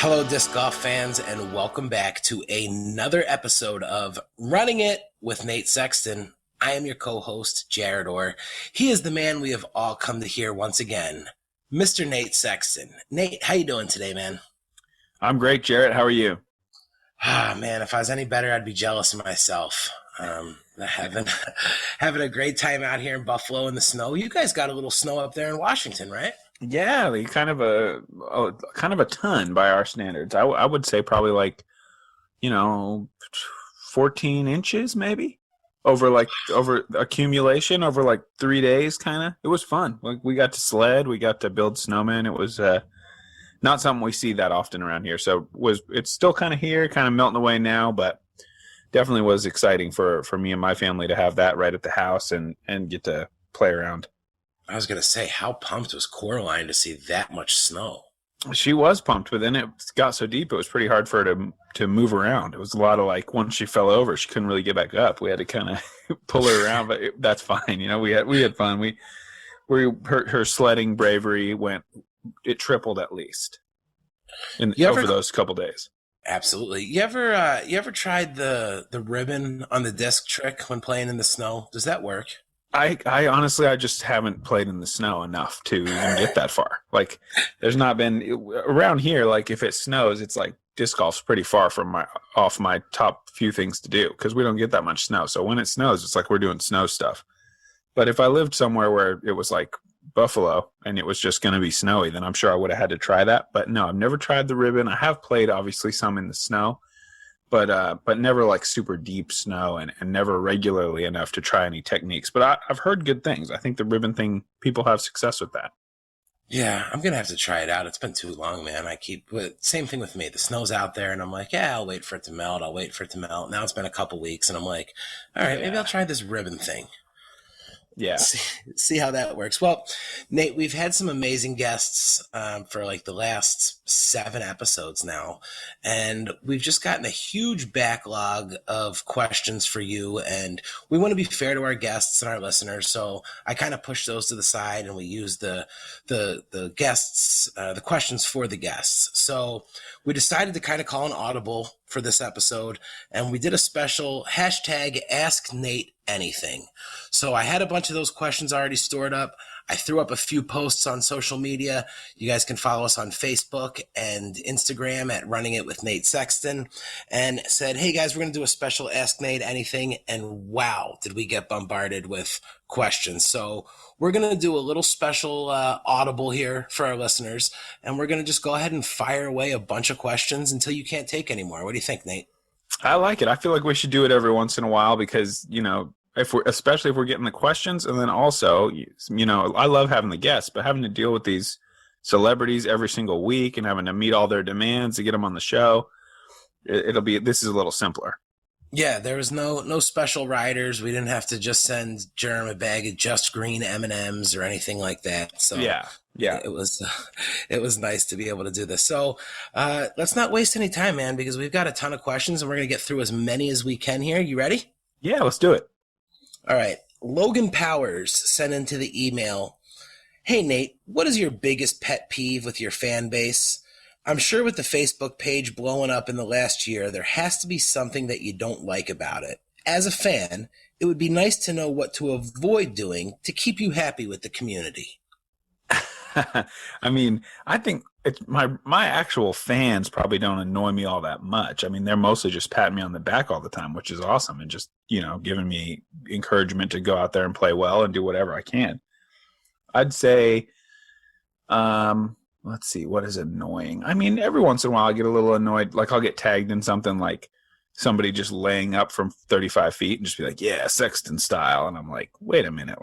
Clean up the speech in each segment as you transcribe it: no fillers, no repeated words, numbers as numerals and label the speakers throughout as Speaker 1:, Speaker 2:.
Speaker 1: Hello, disc golf fans, and welcome back to another episode of Running It with Nate Sexton. I am your co-host, Jarett, or he is the man we have all come to hear once again, Mr. Nate Sexton. Nate, how you doing today, man?
Speaker 2: I'm great, Jarett. How are you?
Speaker 1: Ah, man, if I was any better, I'd be jealous of myself. Having a great time out here in Buffalo in the snow. You guys got a little snow up there in Washington, right?
Speaker 2: Yeah, kind of a ton by our standards. I would say probably 14 inches maybe over accumulation over 3 days. Kind of. It was fun. We got to sled, we got to build snowmen. It was not something we see that often around here. So it's still kind of here, kind of melting away now, but definitely was exciting for me and my family to have that right at the house and get to play around.
Speaker 1: I was going to say, how pumped was Coraline to see that much snow?
Speaker 2: She was pumped, but then it got so deep it was pretty hard for her to move around. It was a lot of once she fell over, she couldn't really get back up. We had to kind of pull her around, but that's fine. We had fun. Her sledding bravery it tripled at least over those couple days.
Speaker 1: Absolutely. You ever tried the ribbon on the disc trick when playing in the snow? Does that work?
Speaker 2: I honestly, I just haven't played in the snow enough to even get that far. There's not been around here. If it snows, it's disc golf's pretty far from off my top few things to do because we don't get that much snow. So when it snows, it's we're doing snow stuff. But if I lived somewhere where it was Buffalo and it was just going to be snowy, then I'm sure I would have had to try that. But no, I've never tried the ribbon. I have played obviously some in the snow. But never super deep snow and never regularly enough to try any techniques. But I've heard good things. I think the ribbon thing, people have success with that.
Speaker 1: Yeah, I'm going to have to try it out. It's been too long, man. Same thing with me. The snow's out there and I'm yeah, I'll wait for it to melt. Now it's been a couple weeks and I'm all right, maybe I'll try this ribbon thing.
Speaker 2: Yeah.
Speaker 1: See how that works. Well, Nate, we've had some amazing guests for the last 7 episodes now, and we've just gotten a huge backlog of questions for you, and we want to be fair to our guests and our listeners, so I kind of pushed those to the side, and we used the guests, the questions for the guests. So we decided to kind of call an audible for this episode, and we did a special hashtag Ask Nate Anything. So I had a bunch of those questions already stored up. I threw up a few posts on social media. You guys can follow us on Facebook and Instagram at Running It with Nate Sexton, and said, hey guys, we're going to do a special Ask Nate Anything. And wow, did we get bombarded with questions. So we're going to do a little special audible here for our listeners, and we're going to just go ahead and fire away a bunch of questions until you can't take anymore. What do you think, Nate?
Speaker 2: I like it. I feel like we should do it every once in a while because, especially if we're getting the questions, and then also, I love having the guests, but having to deal with these celebrities every single week and having to meet all their demands to get them on the show, this is a little simpler.
Speaker 1: Yeah, there was no special riders. We didn't have to just send Jerem a bag of just green M&Ms or anything like that. So
Speaker 2: yeah,
Speaker 1: it was nice to be able to do this. So let's not waste any time, man, because we've got a ton of questions and we're going to get through as many as we can here. You ready?
Speaker 2: Yeah, let's do it.
Speaker 1: All right. Logan Powers sent into the email, hey, Nate, what is your biggest pet peeve with your fan base? I'm sure with the Facebook page blowing up in the last year, there has to be something that you don't like about it. As a fan, it would be nice to know what to avoid doing to keep you happy with the community.
Speaker 2: I mean, I think my actual fans probably don't annoy me all that much. I mean, they're mostly just patting me on the back all the time, which is awesome, and just, giving me encouragement to go out there and play well and do whatever I can. I'd say, let's see, what is annoying? I mean, every once in a while I get a little annoyed. I'll get tagged in something somebody just laying up from 35 feet and just be yeah, Sexton style. And I'm wait a minute,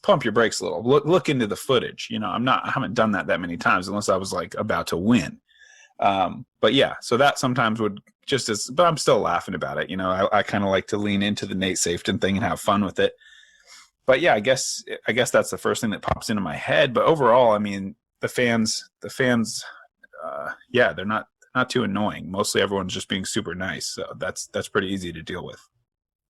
Speaker 2: pump your brakes a little. Look into the footage. I haven't done that many times unless I was about to win. But yeah, so that sometimes would but I'm still laughing about it. I kind of like to lean into the Nate Safeton thing and have fun with it. But yeah, I guess that's the first thing that pops into my head. But overall, I mean, the fans, yeah, they're not too annoying. Mostly everyone's just being super nice. So that's pretty easy to deal with.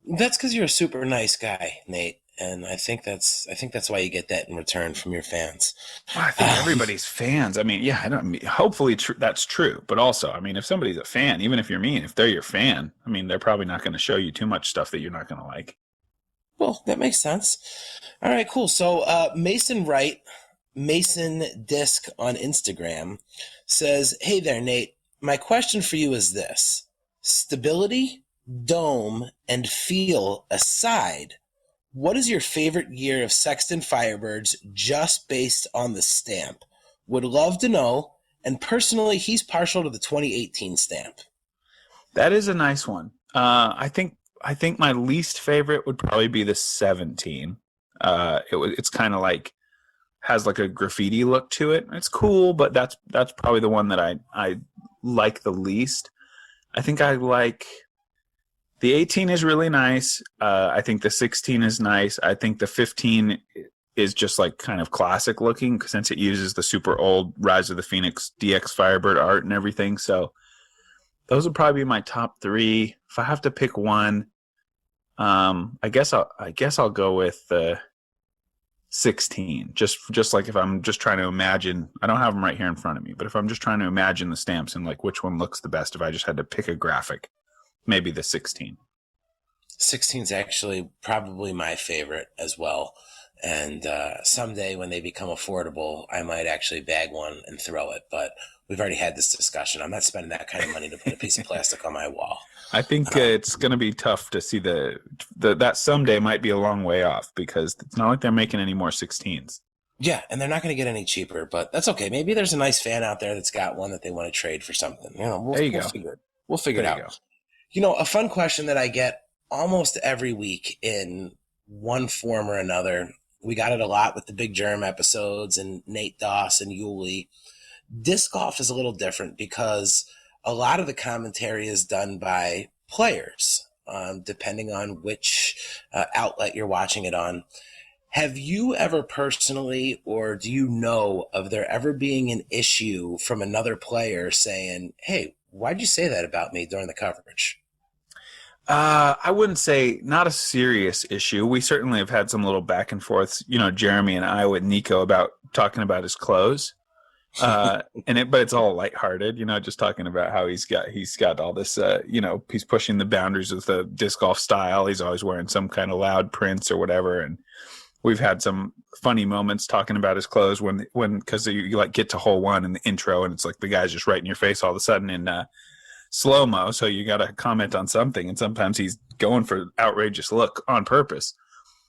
Speaker 1: That's because you're a super nice guy, Nate. And I think that's why you get that in return from your fans.
Speaker 2: Well, I think everybody's fans. I mean, yeah, hopefully that's true. But also, I mean, if somebody's a fan, even if you're mean, if they're your fan, I mean, they're probably not going to show you too much stuff that you're not going to like.
Speaker 1: Well, that makes sense. All right, cool. So Mason Wright, Mason Disc on Instagram says, "Hey there, Nate. My question for you is this: stability, dome, and feel aside, what is your favorite year of Sexton Firebirds just based on the stamp? Would love to know. And personally, he's partial to the 2018 stamp."
Speaker 2: That is a nice one. I think my least favorite would probably be the 17. It's kind of like has like a graffiti look to it. It's cool, but that's probably the one that I like the least. I think I like the 18 is really nice. I think the 16 is nice. I think the 15 is just like kind of classic looking since it uses the super old Rise of the Phoenix DX Firebird art and everything. So those would probably be my top three. If I have to pick one, I guess I'll go with the 16. Just like if I'm just trying to imagine, I don't have them right here in front of me, but if I'm just trying to imagine the stamps and like which one looks the best, if I just had to pick a graphic, maybe the 16.
Speaker 1: 16 is actually probably my favorite as well. And someday when they become affordable, I might actually bag one and throw it. But we've already had this discussion. I'm not spending that kind of money to put a piece of plastic on my wall.
Speaker 2: I think it's going to be tough to see that someday might be a long way off because it's not like they're making any more 16s.
Speaker 1: Yeah, and they're not going to get any cheaper, but that's okay. Maybe there's a nice fan out there that's got one that they want to trade for something.
Speaker 2: There you go.
Speaker 1: We'll figure it out. A fun question that I get almost every week in one form or another. We got it a lot with the Big Germ episodes and Nate Doss and Yuli. Disc golf is a little different because a lot of the commentary is done by players, depending on which outlet you're watching it on. Have you ever personally, or do you know of there ever being an issue from another player saying, "Hey, why'd you say that about me during the coverage?"
Speaker 2: I wouldn't say not a serious issue. We certainly have had some little back and forths, Jeremy and I with Nico about talking about his clothes. But it's all lighthearted, just talking about how he's got all this, he's pushing the boundaries of the disc golf style. He's always wearing some kind of loud prints or whatever. And we've had some funny moments talking about his clothes because you like get to hole one in the intro and it's like the guy's just right in your face all of a sudden in slow-mo. So you got to comment on something. And sometimes he's going for outrageous look on purpose.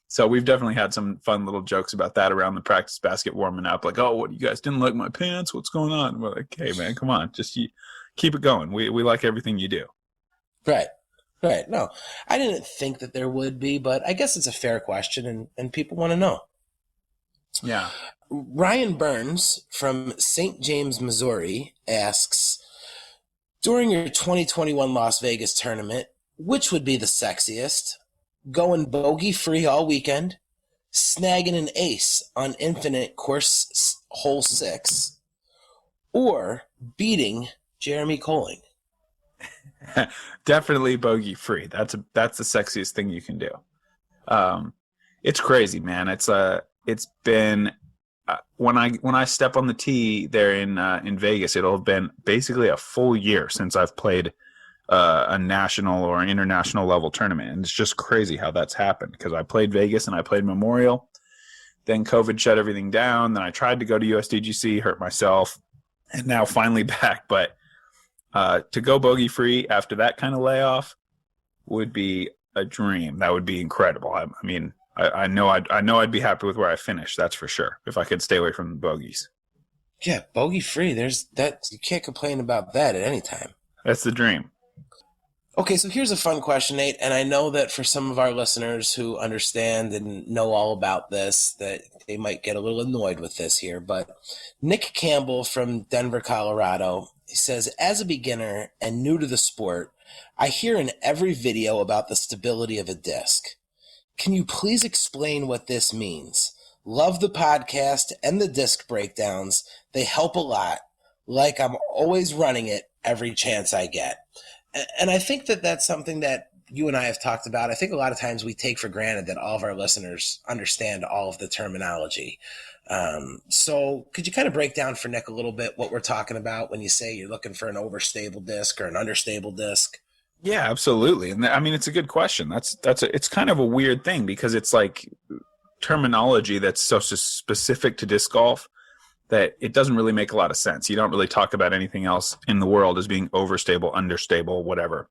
Speaker 2: So we've definitely had some fun little jokes about that around the practice basket warming up. Like, "Oh, what, you guys didn't like my pants? What's going on?" And we're like, "Hey, man, come on. Just keep it going. We like everything you do."
Speaker 1: Right. No, I didn't think that there would be, but I guess it's a fair question and people want to know.
Speaker 2: Yeah.
Speaker 1: Ryan Burns from St. James, Missouri asks, during your 2021 Las Vegas tournament, which would be the sexiest? Going bogey-free all weekend, snagging an ace on Infinite Course Hole 6, or beating Jeremy Colling?
Speaker 2: Definitely bogey-free. That's the sexiest thing you can do. It's crazy, man. It's been when I step on the tee there in Vegas, it'll have been basically a full year since I've played a national or an international level tournament. And it's just crazy how that's happened because I played Vegas and I played Memorial. Then COVID shut everything down. Then I tried to go to USDGC, hurt myself, and now finally back. But to go bogey free after that kind of layoff would be a dream. That would be incredible. I mean, I know I'd be happy with where I finished. That's for sure. If I could stay away from the bogeys.
Speaker 1: Yeah, bogey free. There's that. You can't complain about that at any time.
Speaker 2: That's the dream.
Speaker 1: Okay, so here's a fun question, Nate, and I know that for some of our listeners who understand and know all about this, that they might get a little annoyed with this here, but Nick Campbell from Denver, Colorado, he says, as a beginner and new to the sport, I hear in every video about the stability of a disc. Can you please explain what this means? Love the podcast and the disc breakdowns. They help a lot. Like I'm always running it every chance I get. And I think that that's something that you and I have talked about, I think a lot of times we take for granted that all of our listeners understand all of the terminology. So could you kind of break down for Nick a little bit what we're talking about when you say you're looking for an overstable disc or an understable disc?
Speaker 2: Yeah, absolutely. And I mean, it's a good question. It's kind of a weird thing because it's like terminology that's so specific to disc golf that it doesn't really make a lot of sense. You don't really talk about anything else in the world as being overstable, understable, whatever.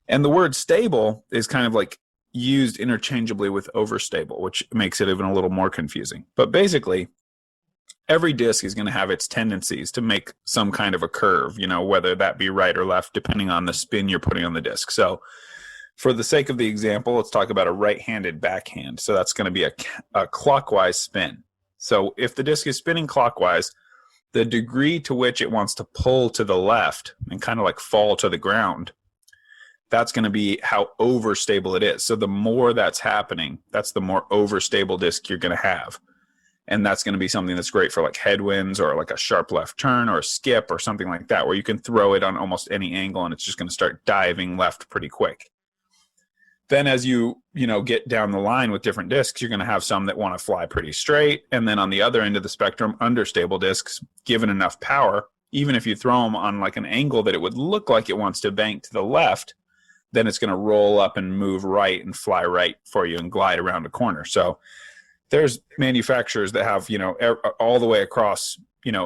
Speaker 2: And the word stable is kind of like used interchangeably with overstable, which makes it even a little more confusing. But basically, every disc is going to have its tendencies to make some kind of a curve, whether that be right or left, depending on the spin you're putting on the disc. So for the sake of the example, let's talk about a right-handed backhand. So that's going to be a clockwise spin. So if the disc is spinning clockwise, the degree to which it wants to pull to the left and kind of like fall to the ground, that's going to be how overstable it is. So the more that's happening, that's the more overstable disc you're going to have. And that's going to be something that's great for like headwinds or like a sharp left turn or a skip or something like that, where you can throw it on almost any angle and it's just going to start diving left pretty quick. Then as you get down the line with different discs, you're going to have some that want to fly pretty straight. And then on the other end of the spectrum, understable discs, given enough power, even if you throw them on like an angle that it would look like it wants to bank to the left, then it's going to roll up and move right and fly right for you and glide around a corner. So there's manufacturers that have, all the way across,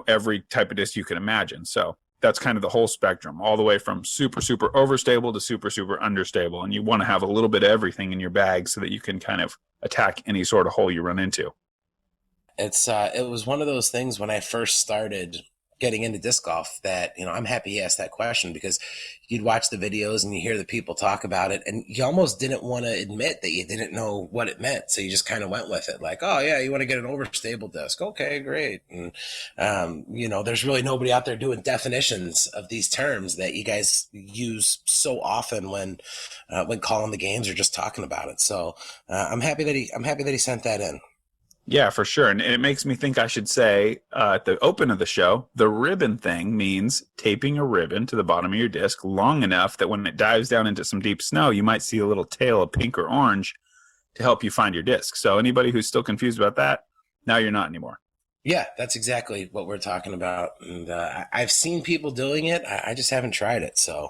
Speaker 2: every type of disc you can imagine. So that's kind of the whole spectrum, all the way from super, super overstable to super, super understable. And you want to have a little bit of everything in your bag so that you can kind of attack any sort of hole you run into.
Speaker 1: It was one of those things when I first started getting into disc golf that, I'm happy you asked that question, because you'd watch the videos and you hear the people talk about it and you almost didn't want to admit that you didn't know what it meant. So you just kind of went with it like, oh yeah, you want to get an overstable disc. Okay, great. And, there's really nobody out there doing definitions of these terms that you guys use so often when calling the games or just talking about it. So I'm happy that he sent that in.
Speaker 2: Yeah, for sure. And it makes me think I should say at the open of the show, the ribbon thing means taping a ribbon to the bottom of your disc long enough that when it dives down into some deep snow, you might see a little tail of pink or orange to help you find your disc. So anybody who's still confused about that, now you're not anymore.
Speaker 1: Yeah, that's exactly what we're talking about. And I've seen people doing it. I just haven't tried it. So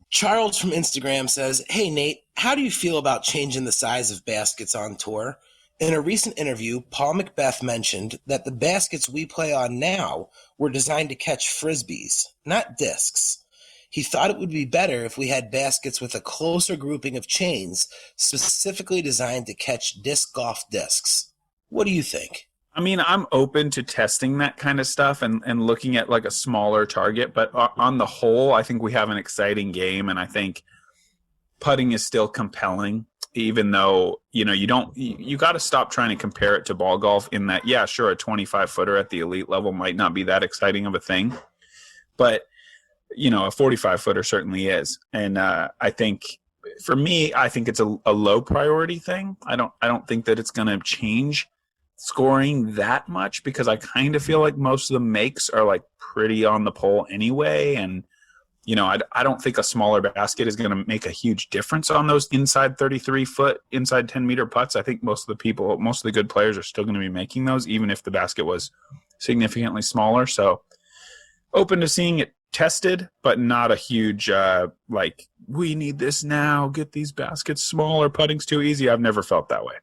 Speaker 1: Charles from Instagram says, hey, Nate, how do you feel about changing the size of baskets on tour? In a recent interview, Paul Macbeth mentioned that the baskets we play on now were designed to catch frisbees, not discs. He thought it would be better if we had baskets with a closer grouping of chains specifically designed to catch disc golf discs. What do you think?
Speaker 2: I mean, I'm open to testing that kind of stuff and looking at like a smaller target, but on the whole, I think we have an exciting game, and I think putting is still compelling. Even though, you got to stop trying to compare it to ball golf in that, yeah, sure, a 25-footer at the elite level might not be that exciting of a thing. But, a 45-footer certainly is. And I think, for me, I think it's a low priority thing. I don't think that it's going to change scoring that much, because I kind of feel like most of the makes are like pretty on the pole anyway. And I don't think a smaller basket is going to make a huge difference on those inside 33-foot, inside 10-meter putts. I think most of the good players are still going to be making those, even if the basket was significantly smaller. So open to seeing it tested, but not a huge, we need this now, get these baskets smaller, putting's too easy. I've never felt that way.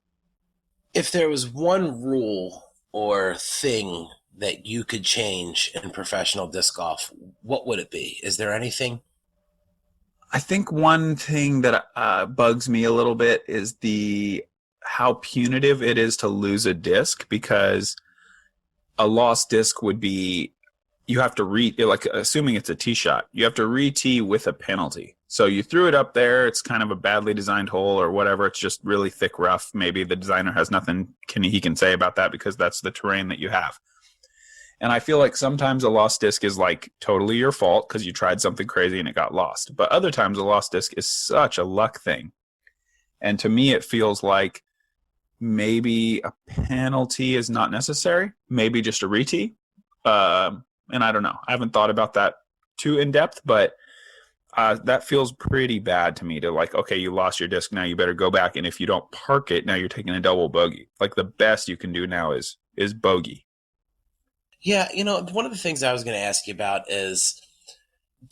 Speaker 1: If there was one rule or thing that you could change in professional disc golf, what would it be? Is there anything?
Speaker 2: I think one thing that bugs me a little bit is how punitive it is to lose a disc, because a lost disc would be, you have to assuming it's a tee shot, you have to re-tee with a penalty. So you threw it up there, it's kind of a badly designed hole or whatever, it's just really thick rough. Maybe the designer has nothing he can say about that because that's the terrain that you have. And I feel like sometimes a lost disc is like totally your fault because you tried something crazy and it got lost. But other times a lost disc is such a luck thing. And to me, it feels like maybe a penalty is not necessary. Maybe just a re-tee. And I don't know. I haven't thought about that too in depth, but that feels pretty bad to me to like, okay, you lost your disc. Now you better go back. And if you don't park it, now you're taking a double bogey. Like the best you can do now is bogey.
Speaker 1: Yeah, one of the things I was going to ask you about is,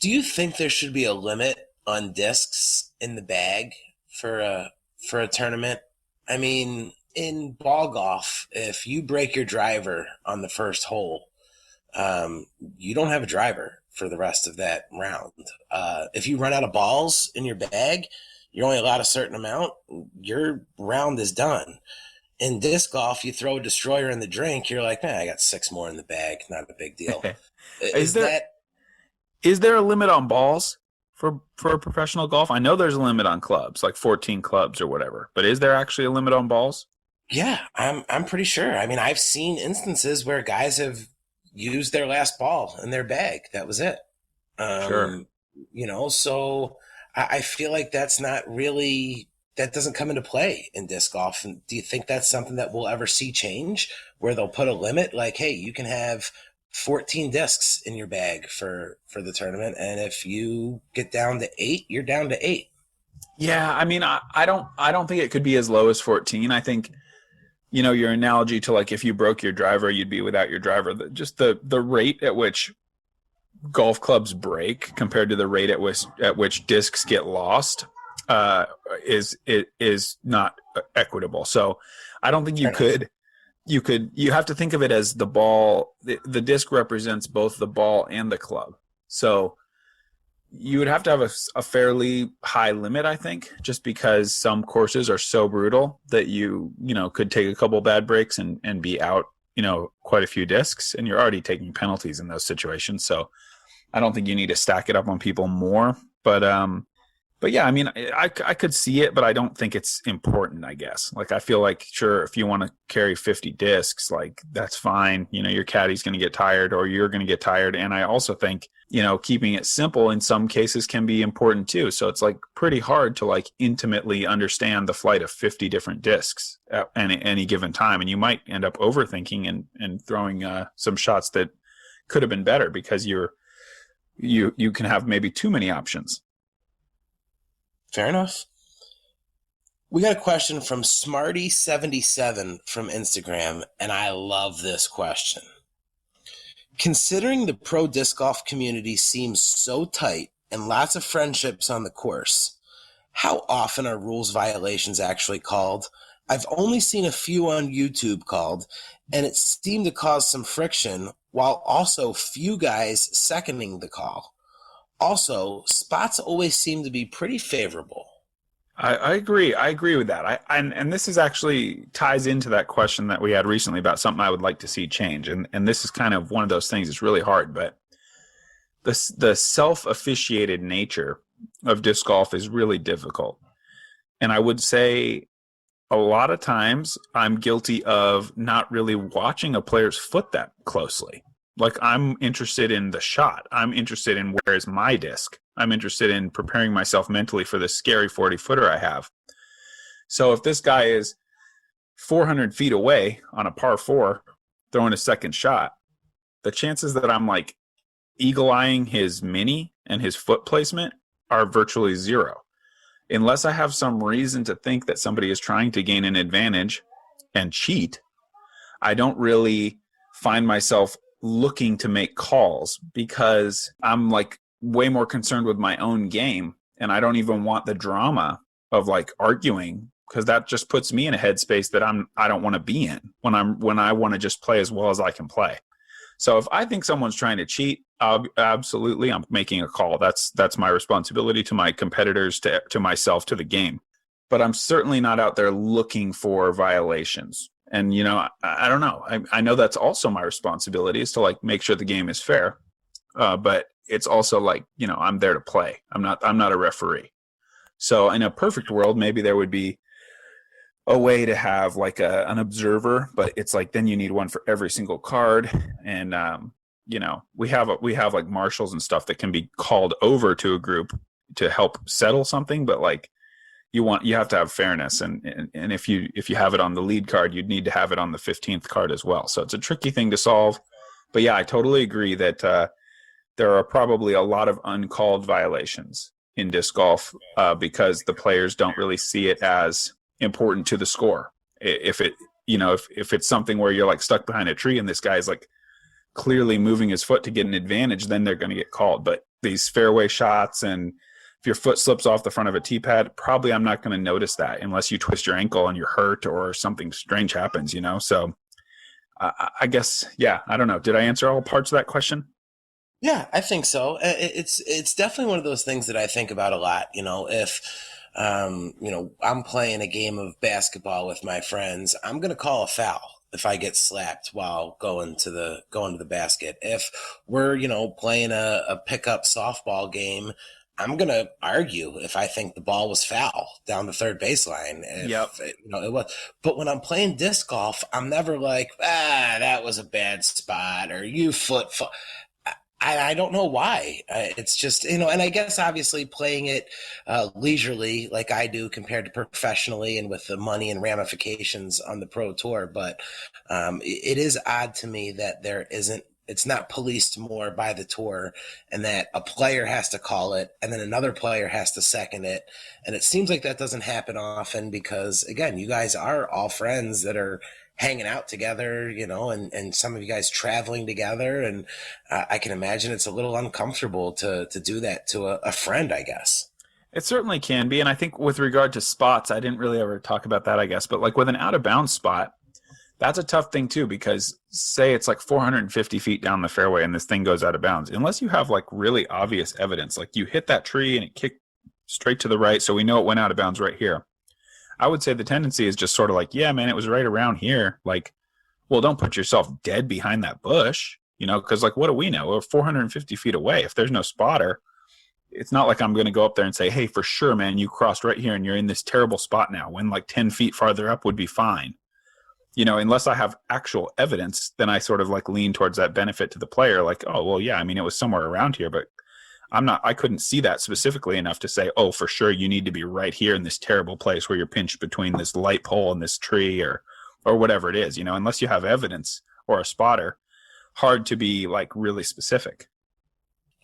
Speaker 1: do you think there should be a limit on discs in the bag for a tournament? I mean, in ball golf, if you break your driver on the first hole, you don't have a driver for the rest of that round. If you run out of balls in your bag, you're only allowed a certain amount. Your round is done. In disc golf, you throw a destroyer in the drink. You're like, man, I got 6 more in the bag. Not a big deal.
Speaker 2: Is there a limit on balls for professional golf? I know there's a limit on clubs, like 14 clubs or whatever. But is there actually a limit on balls?
Speaker 1: Yeah, I'm pretty sure. I mean, I've seen instances where guys have used their last ball in their bag. That was it.
Speaker 2: Sure.
Speaker 1: So I feel like that doesn't come into play in disc golf. And do you think that's something that we'll ever see change, where they'll put a limit like, hey, you can have 14 discs in your bag for the tournament, and if you get down to 8, you're down to 8?
Speaker 2: Yeah, I mean, I don't think it could be as low as 14. I think, your analogy to like if you broke your driver, you'd be without your driver. Just the rate at which golf clubs break compared to the rate at which discs get lost is not equitable. So I don't think you have to think of it as the ball. The disc represents both the ball and the club. So you would have to have a fairly high limit, I think, just because some courses are so brutal that you could take a couple bad breaks and be out, quite a few discs, and you're already taking penalties in those situations. So I don't think you need to stack it up on people more. But yeah, I mean, I could see it, but I don't think it's important, I guess. Like, I feel like, sure, if you want to carry 50 discs, like, that's fine. Your caddy's going to get tired, or you're going to get tired. And I also think, keeping it simple in some cases can be important too. So it's like pretty hard to like intimately understand the flight of 50 different discs at any given time. And you might end up overthinking and throwing some shots that could have been better because you can have maybe too many options.
Speaker 1: Fair enough. We got a question from Smarty77 from Instagram, and I love this question. Considering the pro disc golf community seems so tight and lots of friendships on the course, how often are rules violations actually called? I've only seen a few on YouTube called, and it seemed to cause some friction, while also few guys seconding the call. Also, spots always seem to be pretty favorable.
Speaker 2: I agree. I agree with that. And this is actually ties into that question that we had recently about something I would like to see change. And this is kind of one of those things. It's really hard, but the self-officiated nature of disc golf is really difficult. And I would say a lot of times I'm guilty of not really watching a player's foot that closely. Like, I'm interested in the shot. I'm interested in where is my disc. I'm interested in preparing myself mentally for this scary 40-footer I have. So if this guy is 400 feet away on a par 4 throwing a second shot, the chances that I'm like eagle-eyeing his mini and his foot placement are virtually zero. Unless I have some reason to think that somebody is trying to gain an advantage and cheat, I don't really find myself looking to make calls because I'm like way more concerned with my own game, and I don't even want the drama of like arguing, because that just puts me in a headspace that I don't want to be in when I want to just play as well as I can play. So if I think someone's trying to cheat, absolutely, I'm making a call. That's my responsibility to my competitors, to myself, to the game. But I'm certainly not out there looking for violations. And, I don't know. I know that's also my responsibility, is to like make sure the game is fair. But it's also like, I'm there to play. I'm not a referee. So in a perfect world, maybe there would be a way to have like an observer, but it's like, then you need one for every single card. And, we have like marshals and stuff that can be called over to a group to help settle something. But like, you have to have fairness, and if you have it on the lead card, you'd need to have it on the 15th card as well. So it's a tricky thing to solve. But yeah, I totally agree that there are probably a lot of uncalled violations, in disc golf because the players don't really see it as important to the score. If it, if it's something where you're like stuck behind a tree and this guy's like clearly moving his foot to get an advantage, then they're going to get called. But these fairway shots, and if your foot slips off the front of a tee pad, probably I'm not going to notice that unless you twist your ankle and you're hurt or something strange happens, So I guess, yeah, I don't know. Did I answer all parts of that question?
Speaker 1: Yeah, I think so. It's definitely one of those things that I think about a lot. If I'm playing a game of basketball with my friends, I'm gonna call a foul if I get slapped while going to the basket. If we're playing a pickup softball game, I'm gonna argue if I think the ball was foul down the third baseline.
Speaker 2: Yep.
Speaker 1: It was. But when I'm playing disc golf, I'm never like, that was a bad spot, or you I don't know why. It's just, and I guess obviously playing it leisurely like I do compared to professionally and with the money and ramifications on the pro tour. But it is odd to me that it's not policed more by the tour, and that a player has to call it and then another player has to second it. And it seems like that doesn't happen often because, again, you guys are all friends that are hanging out together, and some of you guys traveling together. And I can imagine it's a little uncomfortable to do that to a friend, I guess.
Speaker 2: It certainly can be. And I think with regard to spots, I didn't really ever talk about that, I guess. But like with an out of bounds spot, that's a tough thing too, because say it's like 450 feet down the fairway and this thing goes out of bounds. Unless you have like really obvious evidence, like you hit that tree and it kicked straight to the right, so we know it went out of bounds right here. I would say the tendency is just sort of like, yeah, man, it was right around here. Like, well, don't put yourself dead behind that bush, because like, what do we know? We're 450 feet away. If there's no spotter, it's not like I'm going to go up there and say, hey, for sure, man, you crossed right here and you're in this terrible spot now, when like 10 feet farther up would be fine. Unless I have actual evidence, then I sort of like lean towards that benefit to the player. Like, oh, well, yeah, I mean, it was somewhere around here, but I couldn't see that specifically enough to say, oh, for sure, you need to be right here in this terrible place where you're pinched between this light pole and this tree or whatever it is, unless you have evidence or a spotter, hard to be like really specific.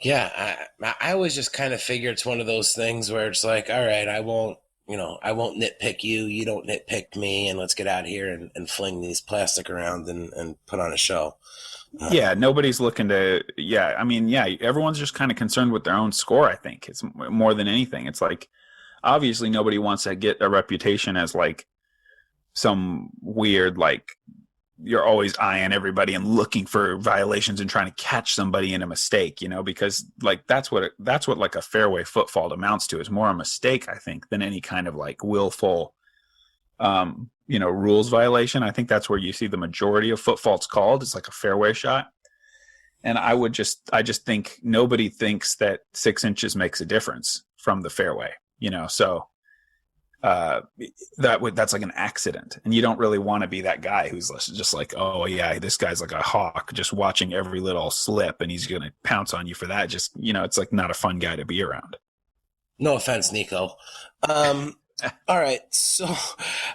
Speaker 1: Yeah. I always just kind of figure it's one of those things where it's like, all right, I won't nitpick you. You don't nitpick me, and let's get out here and fling these plastic around and put on a show.
Speaker 2: Yeah, nobody's looking to. Yeah, I mean, yeah, everyone's just kind of concerned with their own score. I think it's more than anything. It's like, obviously, nobody wants to get a reputation as like some weird, like, you're always eyeing everybody and looking for violations and trying to catch somebody in a mistake, because like that's what like a fairway foot fault amounts to, is more a mistake, I think, than any kind of like willful rules violation. I think that's where you see the majority of foot faults called. It's like a fairway shot. And I just think nobody thinks that 6 inches makes a difference from the fairway, so that's like an accident, and you don't really want to be that guy who's just like, oh yeah, this guy's like a hawk just watching every little slip and he's gonna pounce on you for that. Just it's like not a fun guy to be around.
Speaker 1: No offense, Nico. All right. So,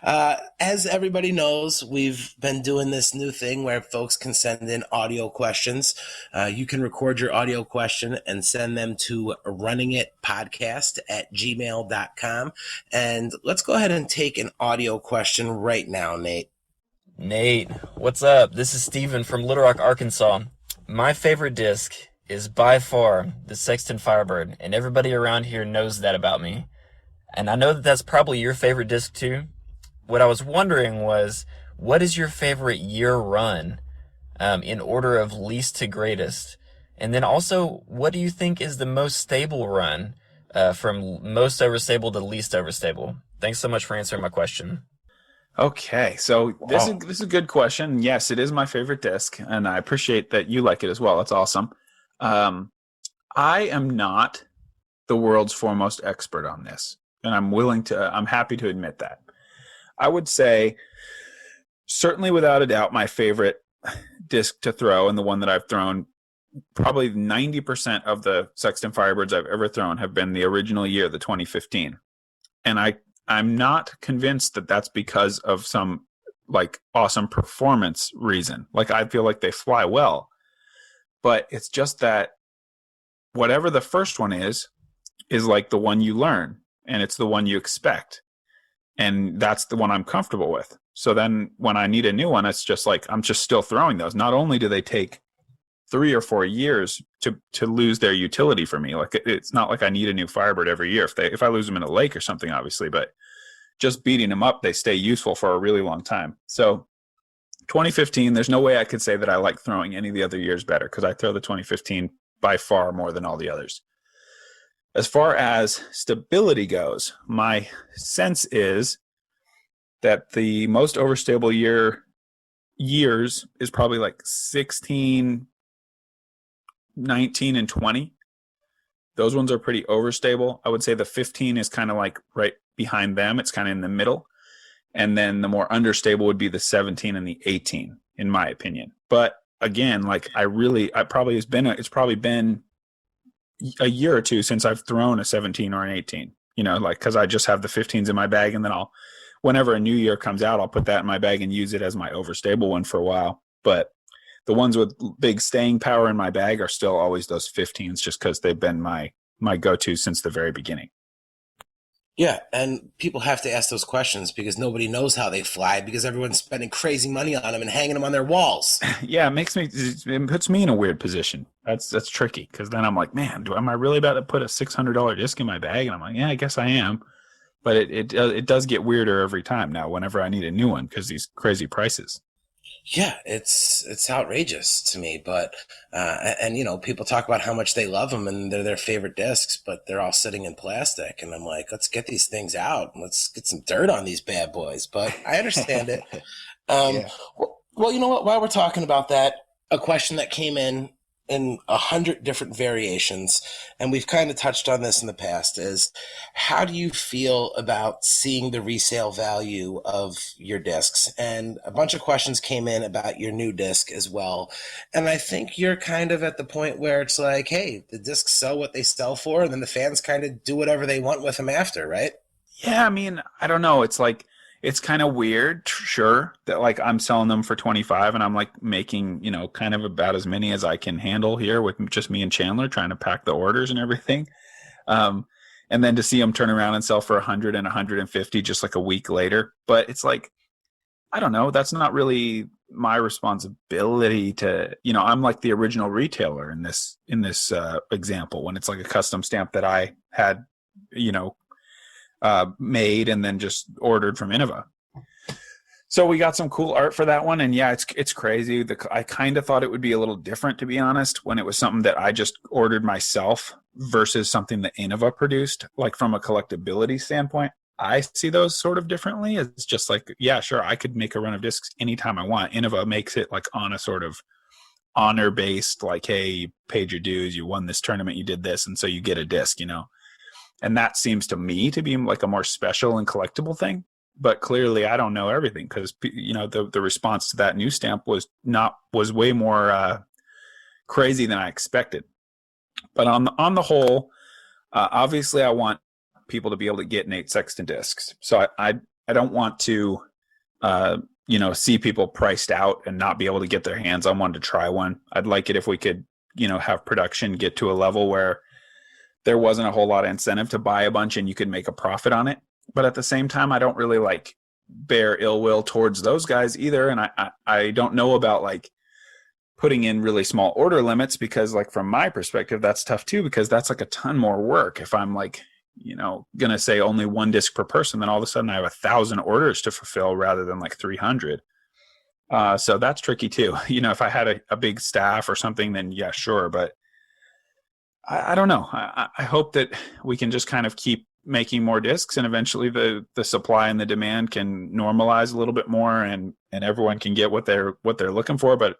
Speaker 1: as everybody knows, we've been doing this new thing where folks can send in audio questions. You can record your audio question and send them to runningitpodcast@gmail.com. And let's go ahead and take an audio question right now, Nate.
Speaker 3: Nate, what's up? This is Steven from Little Rock, Arkansas. My favorite disc is by far the Sexton Firebird, and everybody around here knows that about me. And I know that that's probably your favorite disc too. What I was wondering was, what is your favorite year run in order of least to greatest? And then also, what do you think is the most stable run from most overstable to least overstable? Thanks so much for answering my question.
Speaker 2: Okay, so this is a good question. Yes, it is my favorite disc, and I appreciate that you like it as well. That's awesome. I am not the world's foremost expert on this, and I'm happy to admit that. I would say, certainly without a doubt, my favorite disc to throw, and the one that I've thrown, probably 90% of the Sexton Firebirds I've ever thrown have been the original year, the 2015. And I'm not convinced that that's because of some like awesome performance reason. Like, I feel like they fly well, but it's just that whatever the first one is, is like the one you learn, and it's the one you expect. And that's the one I'm comfortable with. So then when I need a new one, it's just like, I'm just still throwing those. Not only do they take 3 or 4 years to lose their utility for me, like it's not like I need a new Firebird every year. If I lose them in a lake or something, obviously, but just beating them up, they stay useful for a really long time. So 2015, there's no way I could say that I like throwing any of the other years better, because I throw the 2015 by far more than all the others. As far as stability goes, my sense is that the most overstable years is probably like 16, 19, and 20. Those ones are pretty overstable. I would say the 15 is kind of like right behind them. It's kind of in the middle. And then the more understable would be the 17 and the 18, in my opinion. But again, like it's probably been a year or two since I've thrown a 17 or an 18, like, cause I just have the 15s in my bag, and then whenever a new year comes out, I'll put that in my bag and use it as my overstable one for a while. But the ones with big staying power in my bag are still always those 15s, just cause they've been my go-to since the very beginning.
Speaker 1: Yeah, and people have to ask those questions because nobody knows how they fly, because everyone's spending crazy money on them and hanging them on their walls.
Speaker 2: Yeah, it puts me in a weird position. That's tricky, because then I'm like, man, am I really about to put a $600 disc in my bag? And I'm like, yeah, I guess I am. But it does get weirder every time now whenever I need a new one, because these crazy prices.
Speaker 1: Yeah, it's outrageous to me, but and people talk about how much they love them and they're their favorite discs, but they're all sitting in plastic, and I'm like, let's get these things out, let's get some dirt on these bad boys. But I understand it.
Speaker 2: Yeah.
Speaker 1: Well, you know what? While we're talking about that, a question that came in 100 different variations, and we've kind of touched on this in the past, is how do you feel about seeing the resale value of your discs? And a bunch of questions came in about your new disc as well. And I think you're kind of at the point where it's like, hey, the discs sell what they sell for, and then the fans kind of do whatever they want with them after, right?
Speaker 2: Yeah, I mean, I don't know. It's like, it's kind of weird, sure, that like I'm selling them for 25 and I'm like making, kind of about as many as I can handle here with just me and Chandler trying to pack the orders and everything. And then to see them turn around and sell for 100 and 150 just like a week later. But it's like, I don't know, that's not really my responsibility to, I'm like the original retailer in this example, when it's like a custom stamp that I had, made and then just ordered from Innova. So we got some cool art for that one, and yeah, it's crazy. I kind of thought it would be a little different, to be honest, when it was something that I just ordered myself versus something that Innova produced. Like from a collectability standpoint, I see those sort of differently. It's just like, yeah, sure, I could make a run of discs anytime I want. Innova makes it like on a sort of honor based, like, hey, you paid your dues, you won this tournament, you did this, and so you get a disc, And that seems to me to be like a more special and collectible thing. But clearly I don't know everything, because, the response to that new stamp was way more crazy than I expected. But on the whole, obviously I want people to be able to get Nate Sexton discs. So I don't want to, see people priced out and not be able to get their hands on one to try one. I'd like it if we could, have production get to a level where there wasn't a whole lot of incentive to buy a bunch and you could make a profit on it. But at the same time, I don't really like bear ill will towards those guys either. And I don't know about like putting in really small order limits, because like from my perspective, that's tough too, because that's like a ton more work. If I'm like, going to say only one disc per person, then all of a sudden I have 1,000 orders to fulfill rather than like 300. So that's tricky too. If I had a big staff or something, then yeah, sure. But I don't know. I hope that we can just kind of keep making more discs, and eventually the supply and the demand can normalize a little bit more, and everyone can get what they're looking for. But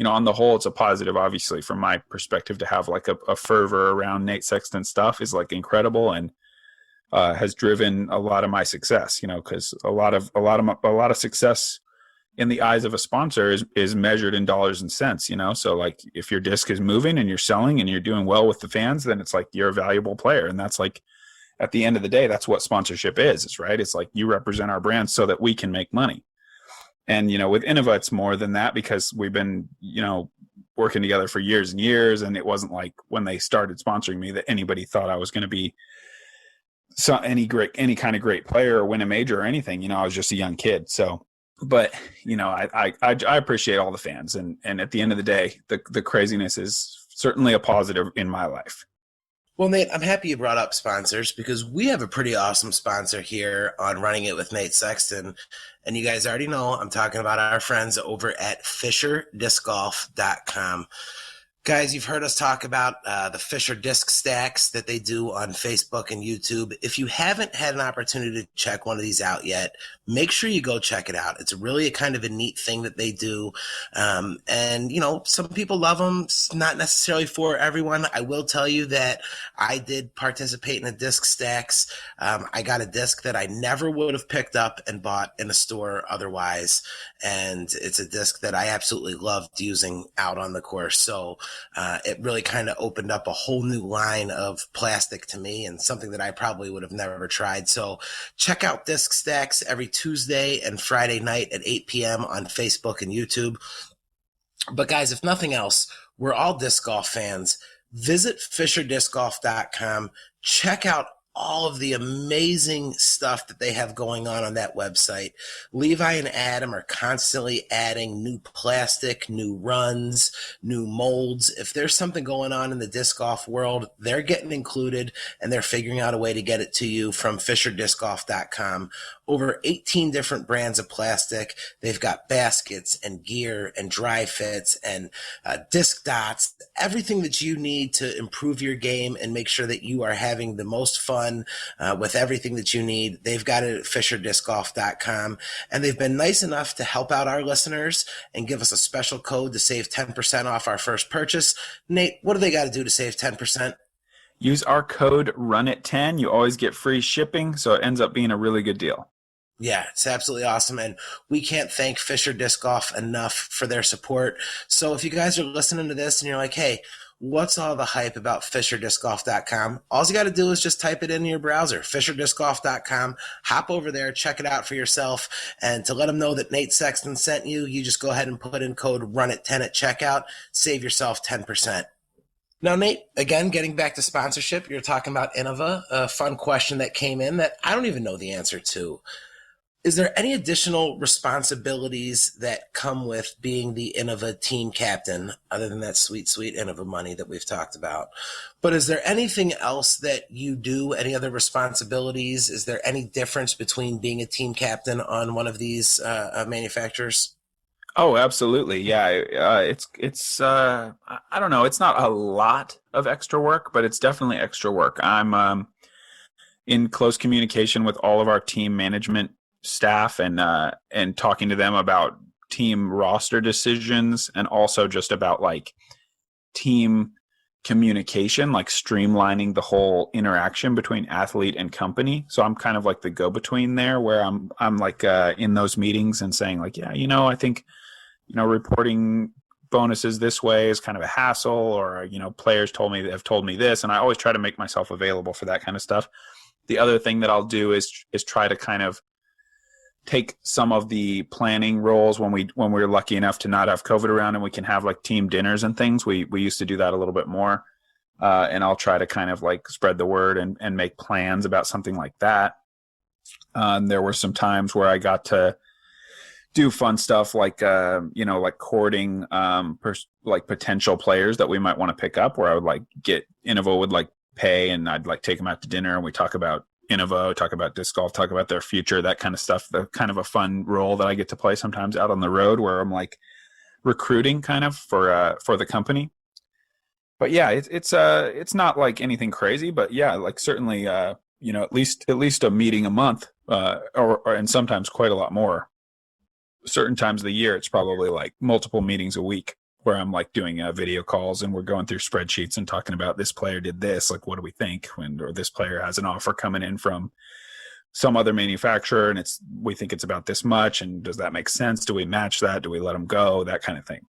Speaker 2: on the whole, it's a positive, obviously, from my perspective, to have like a fervor around Nate Sexton stuff is like incredible, and has driven a lot of my success. Because a lot of success in the eyes of a sponsor is measured in dollars and cents, So like if your disc is moving and you're selling and you're doing well with the fans, then it's like you're a valuable player. And that's like, at the end of the day, that's what sponsorship is, right? It's like you represent our brand so that we can make money. And, with Innova, it's more than that, because we've been, working together for years and years. And it wasn't like when they started sponsoring me that anybody thought I was going to be any kind of great player or win a major or anything. I was just a young kid. So, but I appreciate all the fans, and at the end of the day, the craziness is certainly a positive in my life.
Speaker 1: Well, Nate, I'm happy you brought up sponsors, because we have a pretty awesome sponsor here on Running It with Nate Sexton. And you guys already know I'm talking about our friends over at FisherDiscGolf.com. Guys, you've heard us talk about the Fisher disc stacks that they do on Facebook and YouTube. If you haven't had an opportunity to check one of these out yet, make sure you go check it out. It's really a kind of a neat thing that they do. And, some people love them. It's not necessarily for everyone. I will tell you that I did participate in the disc stacks. I got a disc that I never would have picked up and bought in a store otherwise. And it's a disc that I absolutely loved using out on the course. So it really kind of opened up a whole new line of plastic to me, and something that I probably would have never tried. So check out Disc Stacks every Tuesday and Friday night at 8 p.m. on Facebook and YouTube. But guys, if nothing else, we're all disc golf fans. Visit FisherDiscGolf.com. Check out all of the amazing stuff that they have going on that website. Levi and Adam are constantly adding new plastic, new runs, new molds. If there's something going on in the disc golf world, they're getting included, and they're figuring out a way to get it to you from FisherDiscGolf.com. Over 18 different brands of plastic. They've got baskets and gear and dry fits and disc dots, everything that you need to improve your game and make sure that you are having the most fun with everything that you need. They've got it at FisherDiscGolf.com, and they've been nice enough to help out our listeners and give us a special code to save 10% off our first purchase. Nate, what do they got to do to save 10%?
Speaker 2: Use our code RUNIT10. You always get free shipping, so it ends up being a really good deal.
Speaker 1: Yeah, it's absolutely awesome, and we can't thank Fisher Disc Golf enough for their support. So if you guys are listening to this and you're like, hey, what's all the hype about FisherDiscGolf.com? All you got to do is just type it in your browser, FisherDiscGolf.com. Hop over there, check it out for yourself, and to let them know that Nate Sexton sent you, you just go ahead and put in code RUNIT10 at checkout. Save yourself 10%. Now, Nate, again, getting back to sponsorship, you're talking about Innova, a fun question that came in that I don't even know the answer to. Is there any additional responsibilities that come with being the Innova team captain, other than that sweet, sweet Innova money that we've talked about? But is there anything else that you do, any other responsibilities? Is there any difference between being a team captain on one of these manufacturers?
Speaker 2: Oh, absolutely. Yeah. It's I don't know. It's not a lot of extra work, but it's definitely extra work. I'm in close communication with all of our team management staff and talking to them about team roster decisions, and also just about like team communication, like streamlining the whole interaction between athlete and company. So I'm kind of like the go-between there, where I'm like in those meetings and saying like, yeah, I think, reporting bonuses this way is kind of a hassle, or, players have told me this, and I always try to make myself available for that kind of stuff. The other thing that I'll do is try to kind of take some of the planning roles when we're lucky enough to not have COVID around and we can have like team dinners and things. We used to do that a little bit more. And I'll try to kind of like spread the word and make plans about something like that. There were some times where I got to do fun stuff like, like courting, like potential players that we might want to pick up, where I would like Innova would like pay, and I'd like take them out to dinner and we talk about Innova, talk about disc golf, talk about their future, that kind of stuff. The kind of a fun role that I get to play sometimes out on the road, where I'm like recruiting kind of for the company. But yeah, it's not like anything crazy, but yeah, like certainly, at least a meeting a month, or and sometimes quite a lot more. Certain times of the year, it's probably like multiple meetings a week, where I'm like doing video calls and we're going through spreadsheets and talking about this player did this, like what do we think, or this player has an offer coming in from some other manufacturer and we think it's about this much, and does that make sense? Do we match that? Do we let them go? That kind of thing.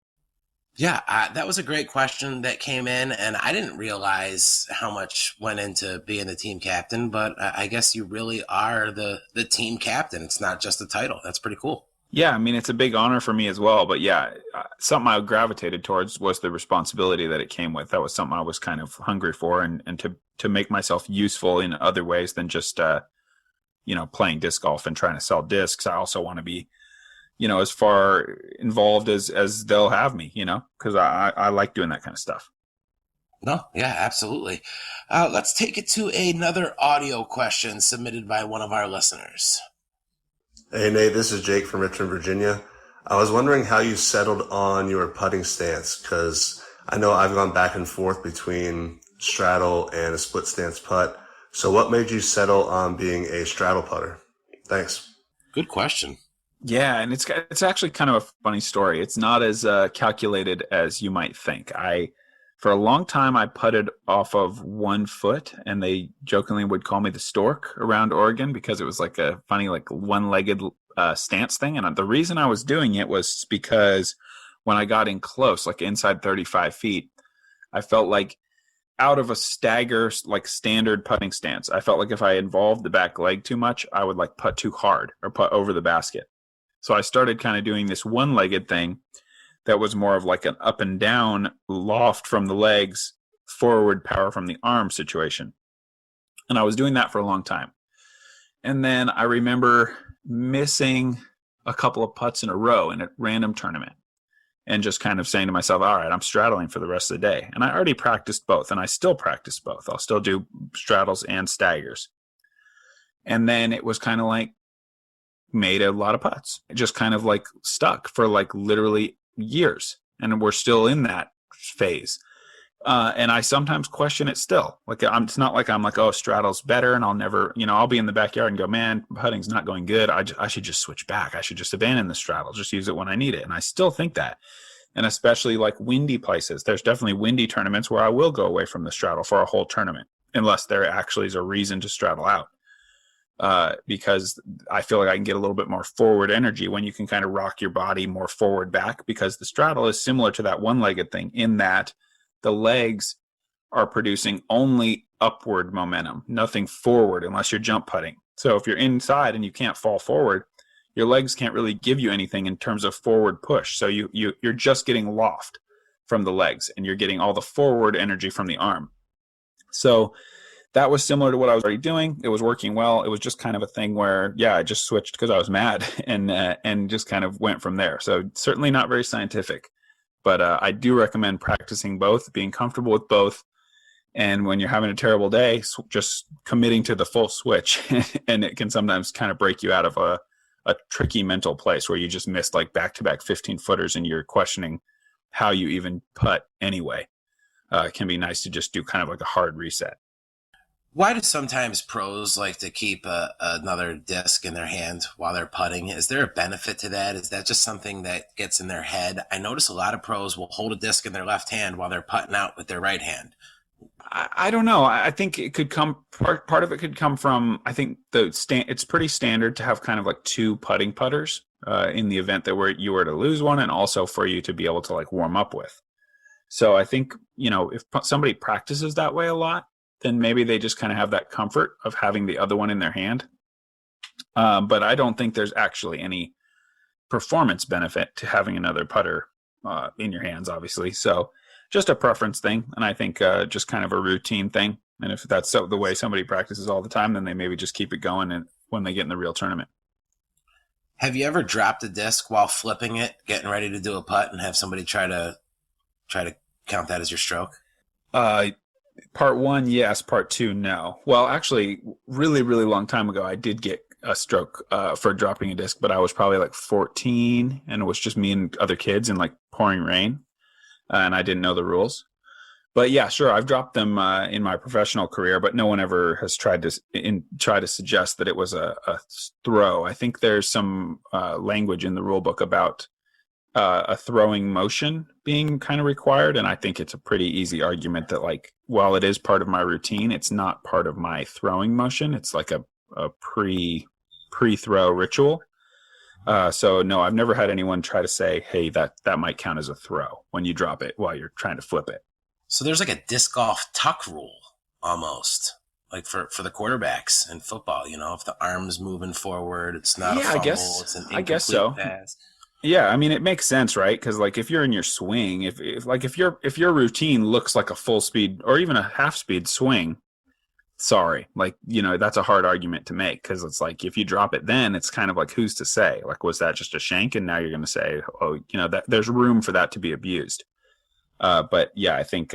Speaker 1: Yeah, that was a great question that came in, and I didn't realize how much went into being the team captain, but I guess you really are the team captain. It's not just a title. That's pretty cool.
Speaker 2: Yeah, I mean, it's a big honor for me as well. But yeah, something I gravitated towards was the responsibility that it came with. That was something I was kind of hungry for, and to make myself useful in other ways than just playing disc golf and trying to sell discs. I also want to be as far involved as they'll have me. Because I like doing that kind of stuff.
Speaker 1: No, yeah, absolutely. Let's take it to another audio question submitted by one of our listeners.
Speaker 4: Hey Nate, this is Jake from Richmond, Virginia. I was wondering how you settled on your putting stance, because I know I've gone back and forth between straddle and a split stance putt. So what made you settle on being a straddle putter? Thanks.
Speaker 1: Good question.
Speaker 2: Yeah, and it's actually kind of a funny story. It's not as calculated as you might think. For a long time, I putted off of 1 foot, and they jokingly would call me the stork around Oregon because it was like a funny, like one-legged stance thing. And the reason I was doing it was because when I got in close, like inside 35 feet, I felt like out of a stagger, like standard putting stance, I felt like if I involved the back leg too much, I would like putt too hard or putt over the basket. So I started kind of doing this one-legged thing that was more of like an up and down loft from the legs, forward power from the arm situation. And I was doing that for a long time. And then I remember missing a couple of putts in a row in a random tournament and just kind of saying to myself, all right, I'm straddling for the rest of the day. And I already practiced both, and I still practice both. I'll still do straddles and staggers. And then it was kind of like made a lot of putts. It just kind of like stuck for like literally years, and we're still in that phase. And I sometimes question it still. Like it's not like I'm like, oh, straddle's better, and I'll never, I'll be in the backyard and go, man, putting's not going good. I should just switch back. I should just abandon the straddle, just use it when I need it. And I still think that. And especially like windy places, there's definitely windy tournaments where I will go away from the straddle for a whole tournament, unless there actually is a reason to straddle out. Because I feel like I can get a little bit more forward energy when you can kind of rock your body more forward back, because the straddle is similar to that one-legged thing in that the legs are producing only upward momentum, nothing forward unless you're jump putting. So if you're inside and you can't fall forward, your legs can't really give you anything in terms of forward push. So you're just getting loft from the legs, and you're getting all the forward energy from the arm. So that was similar to what I was already doing. It was working well. It was just kind of a thing where, yeah, I just switched because I was mad and just kind of went from there. So certainly not very scientific, but I do recommend practicing both, being comfortable with both. And when you're having a terrible day, just committing to the full switch. And it can sometimes kind of break you out of a tricky mental place where you just missed like back-to-back 15-footers and you're questioning how you even putt anyway. It can be nice to just do kind of like a hard reset.
Speaker 1: Why do sometimes pros like to keep another disc in their hand while they're putting? Is there a benefit to that? Is that just something that gets in their head? I notice a lot of pros will hold a disc in their left hand while they're putting out with their right hand.
Speaker 2: I don't know. I think it could come, part of it could come from, I think it's pretty standard to have kind of like 2 putting putters in the event that you were to lose one, and also for you to be able to like warm up with. So I think, if somebody practices that way a lot, then maybe they just kind of have that comfort of having the other one in their hand. But I don't think there's actually any performance benefit to having another putter in your hands, obviously. So just a preference thing. And I think just kind of a routine thing. And if that's the way somebody practices all the time, then they maybe just keep it going and when they get in the real tournament.
Speaker 1: Have you ever dropped a disc while flipping it, getting ready to do a putt, and have somebody try to count that as your stroke?
Speaker 2: Part 1, yes. Part 2, no. Well, actually, really, really long time ago, I did get a stroke for dropping a disc, but I was probably like 14, and it was just me and other kids in like pouring rain, and I didn't know the rules. But yeah, sure, I've dropped them in my professional career, but no one ever has tried to suggest that it was a throw. I think there's some language in the rule book about a throwing motion being kind of required, and I think it's a pretty easy argument that like while it is part of my routine, it's not part of my throwing motion. It's like a pre-throw ritual. So no, I've never had anyone try to say, hey, that might count as a throw when you drop it while you're trying to flip it.
Speaker 1: So there's like a disc golf tuck rule almost. like for the quarterbacks in football. If the arm's moving forward, it's not a
Speaker 2: Yeah,
Speaker 1: fumble, it's an
Speaker 2: I guess
Speaker 1: incomplete
Speaker 2: so.
Speaker 1: pass.
Speaker 2: Yeah, I mean it makes sense, right? Because like if you're in your swing, if your routine looks like a full speed or even a half speed swing, sorry, like that's a hard argument to make because it's like if you drop it, then it's kind of like who's to say? Like was that just a shank? And now you're going to say, oh, that there's room for that to be abused. But yeah, I think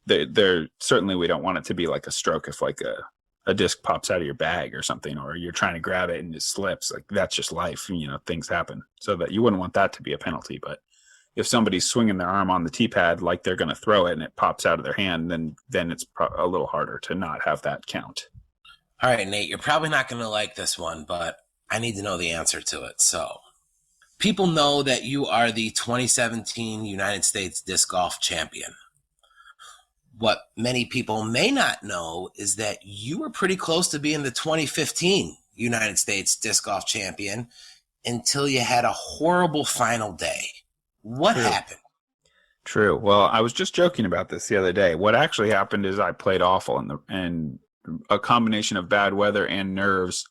Speaker 2: there certainly we don't want it to be like a stroke if like a disc pops out of your bag or something, or you're trying to grab it and it slips. Like that's just life. Things happen. So that you wouldn't want that to be a penalty. But if somebody's swinging their arm on the tee pad like they're going to throw it and it pops out of their hand, then it's a little harder to not have that count.
Speaker 1: All right, Nate, you're probably not going to like this one, but I need to know the answer to it. So people know that you are the 2017 United States Disc Golf Champion. What many people may not know is that you were pretty close to being the 2015 United States Disc Golf Champion until you had a horrible final day. What happened?
Speaker 2: True. Well, I was just joking about this the other day. What actually happened is I played awful, and a combination of bad weather and nerves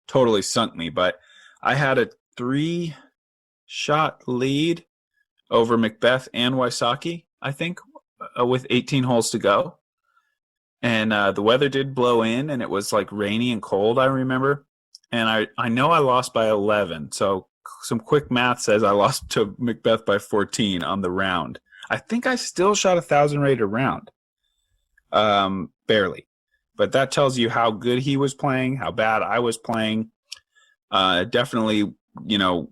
Speaker 2: totally sunk me. But I had a 3-shot lead over Macbeth and Wysocki, I think, with 18 holes to go. And the weather did blow in, and it was like rainy and cold, I remember. And I know I lost by 11. So some quick math says I lost to Macbeth by 14 on the round. I think I still shot 1,000 rated round. Barely. But that tells you how good he was playing, how bad I was playing. Definitely,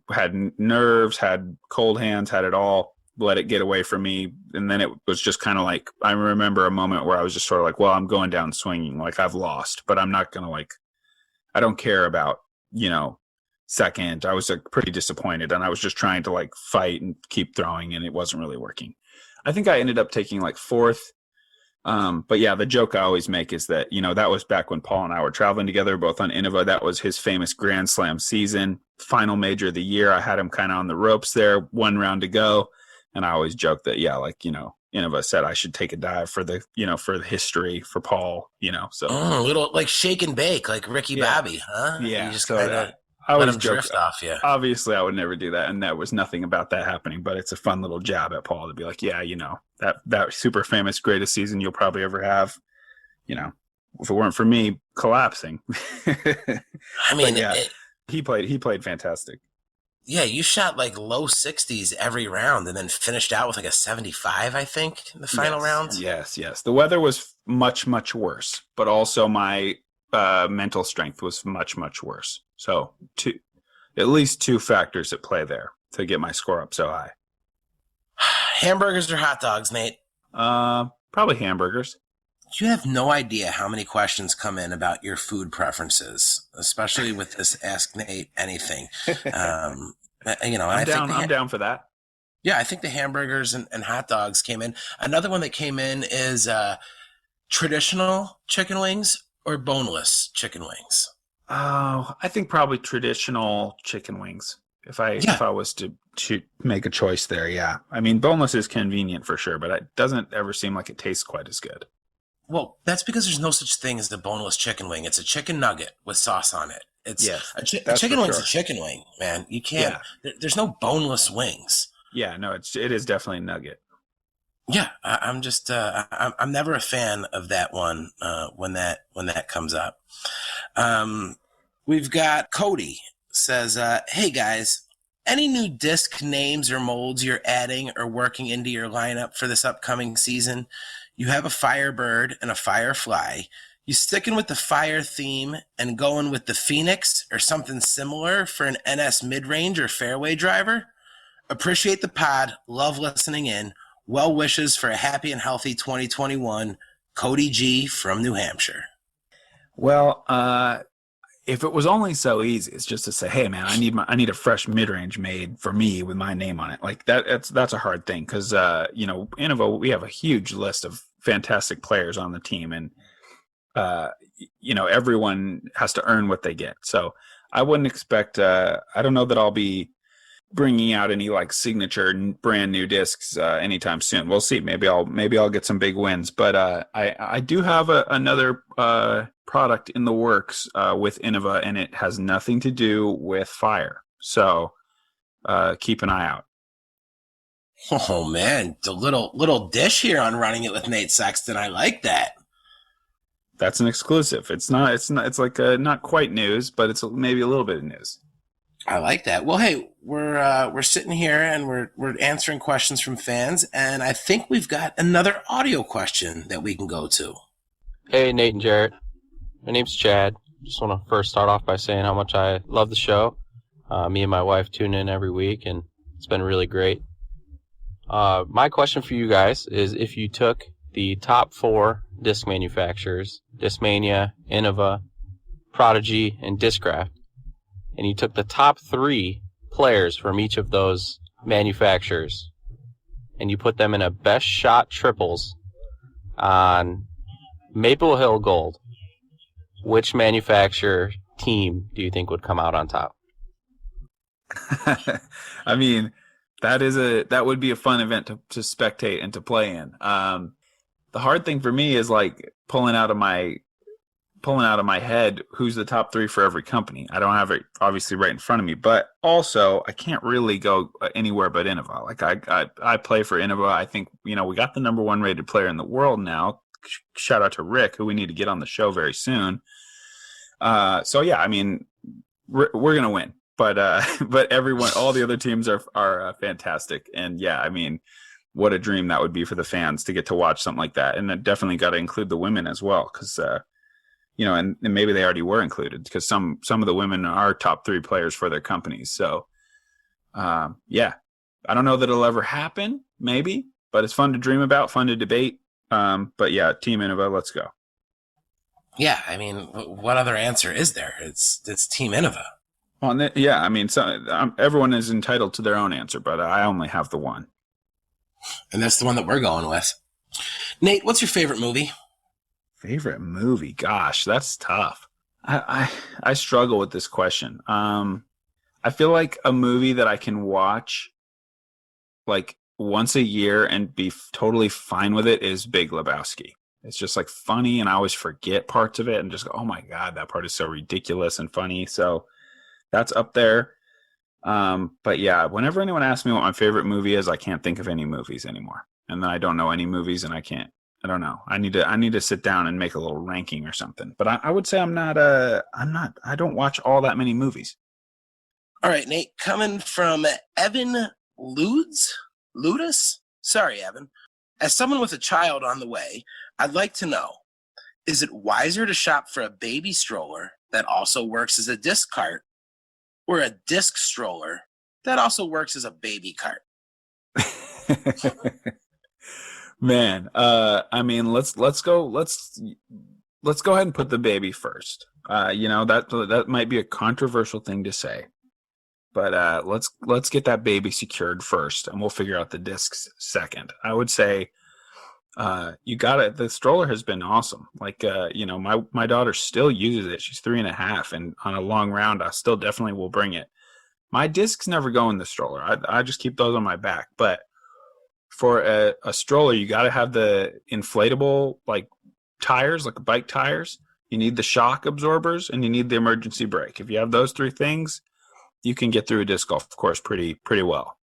Speaker 2: had nerves, had cold hands, had it all. Let it get away from me. And then it was just kind of like, I remember a moment where I was just sort of like, well, I'm going down swinging. Like I've lost, but I'm not going to I don't care about, second. I was pretty disappointed, and I was just trying to fight and keep throwing, and it wasn't really working. I think I ended up taking fourth. But yeah, the joke I always make is that, that was back when Paul and I were traveling together, both on Innova. That was his famous Grand Slam season, final major of the year. I had him kind of on the ropes there, one round to go. And I always joke that, Innova said I should take a dive for the, for the history for Paul, so.
Speaker 1: A little like shake and bake, like Ricky Bobby, huh?
Speaker 2: Yeah.
Speaker 1: You just
Speaker 2: so
Speaker 1: kind of
Speaker 2: I
Speaker 1: let
Speaker 2: was
Speaker 1: him drift off you.
Speaker 2: Obviously, I would never do that, and there was nothing about that happening. But it's a fun little jab at Paul to be like, yeah, that super famous greatest season you'll probably ever have. If it weren't for me collapsing,
Speaker 1: I mean,
Speaker 2: he played fantastic.
Speaker 1: Yeah, you shot low 60s every round, and then finished out with a 75, I think, in the final rounds.
Speaker 2: Yes. The weather was much, much worse, but also my mental strength was much, much worse. So at least two factors at play there to get my score up so high.
Speaker 1: Hamburgers or hot dogs, Nate?
Speaker 2: Probably hamburgers.
Speaker 1: You have no idea how many questions come in about your food preferences, especially with this Ask Nate Anything. I'm
Speaker 2: down for that.
Speaker 1: Yeah, I think the hamburgers and hot dogs came in. Another one that came in is traditional chicken wings or boneless chicken wings.
Speaker 2: Oh, I think probably traditional chicken wings. If I was to make a choice there, yeah. I mean, boneless is convenient for sure, but it doesn't ever seem like it tastes quite as good.
Speaker 1: Well, that's because there's no such thing as a boneless chicken wing. It's a chicken nugget with sauce on it. It's a chicken wing's a chicken wing, man. You can't. Yeah. There's no boneless wings.
Speaker 2: Yeah, no, it is definitely a nugget.
Speaker 1: Yeah, I'm just I'm never a fan of that one when that comes up. We've got Cody says, "Hey guys, any new disc names or molds you're adding or working into your lineup for this upcoming season? You have a Firebird and a Firefly. You sticking with the fire theme and going with the Phoenix or something similar for an NS mid-range or fairway driver? Appreciate the pod. Love listening in. Well wishes for a happy and healthy 2021. Cody G from New Hampshire."
Speaker 2: Well, if it was only so easy, it's just to say, hey man, I need a fresh mid-range made for me with my name on it. Like that's a hard thing because Innova, we have a huge list of fantastic players on the team, and everyone has to earn what they get. So I wouldn't expect. I don't know that I'll be bringing out any like signature brand new discs anytime soon. We'll see. Maybe I'll get some big wins. But I do have another product in the works with Innova, and it has nothing to do with fire. So keep an eye out.
Speaker 1: Oh man, the little dish here on Running It with Nate Sexton. I like that.
Speaker 2: That's an exclusive. It's like not quite news, but it's maybe a little bit of news.
Speaker 1: I like that. Well, hey, we're sitting here and we're answering questions from fans, and I think we've got another audio question that we can go to.
Speaker 5: Hey, Nate and Jarett. My name's Chad. Just want to first start off by saying how much I love the show. Me and my wife tune in every week, and it's been really great. My question for you guys is, if you took the top 4 disc manufacturers, Discmania, Innova, Prodigy, and Discraft, and you took the top 3 players from each of those manufacturers, and you put them in a best shot triples on Maple Hill Gold, which manufacturer team do you think would come out on top?
Speaker 2: I mean, that would be a fun event to spectate and to play in. The hard thing for me is like pulling out of my head who's the top 3 for every company. I don't have it obviously right in front of me, but also I can't really go anywhere but Innova. Like I play for Innova. I think, we got the number 1 rated player in the world now. Shout out to Rick, who we need to get on the show very soon. So yeah, I mean, we're going to win. But all the other teams are fantastic, and yeah, I mean, what a dream that would be for the fans to get to watch something like that, and then definitely got to include the women as well, because and maybe they already were included, because some of the women are top 3 players for their companies. So yeah, I don't know that it'll ever happen, maybe, but it's fun to dream about, fun to debate. But yeah, Team Innova, let's go.
Speaker 1: Yeah, I mean, what other answer is there? It's Team Innova.
Speaker 2: Well, yeah, I mean, everyone is entitled to their own answer, but I only have the one.
Speaker 1: And that's the one that we're going with. Nate, what's your favorite movie?
Speaker 2: Favorite movie? Gosh, that's tough. I struggle with this question. I feel like a movie that I can watch like once a year and be totally fine with it is Big Lebowski. It's just like funny, and I always forget parts of it and just go, oh my God, that part is so ridiculous and funny. So that's up there. But yeah, whenever anyone asks me what my favorite movie is, I can't think of any movies anymore. And then I don't know any movies, and I don't know. I need to sit down and make a little ranking or something. But I would say I don't watch all that many movies.
Speaker 1: All right, Nate, coming from Evan Ludus? Sorry, Evan. As someone with a child on the way, I'd like to know, is it wiser to shop for a baby stroller that also works as a disc cart, or a disc stroller that also works as a baby cart?
Speaker 2: Man, I mean, let's go ahead and put the baby first. That might be a controversial thing to say, but let's get that baby secured first, and we'll figure out the discs second. I would say the stroller has been awesome. Like, my daughter still uses it. She's 3.5, and on a long round, I still definitely will bring it. My discs never go in the stroller. I just keep those on my back. But for a stroller, you got to have the inflatable like tires, like bike tires. You need the shock absorbers, and you need the emergency brake. If you have those 3 things, you can get through a disc golf course pretty well.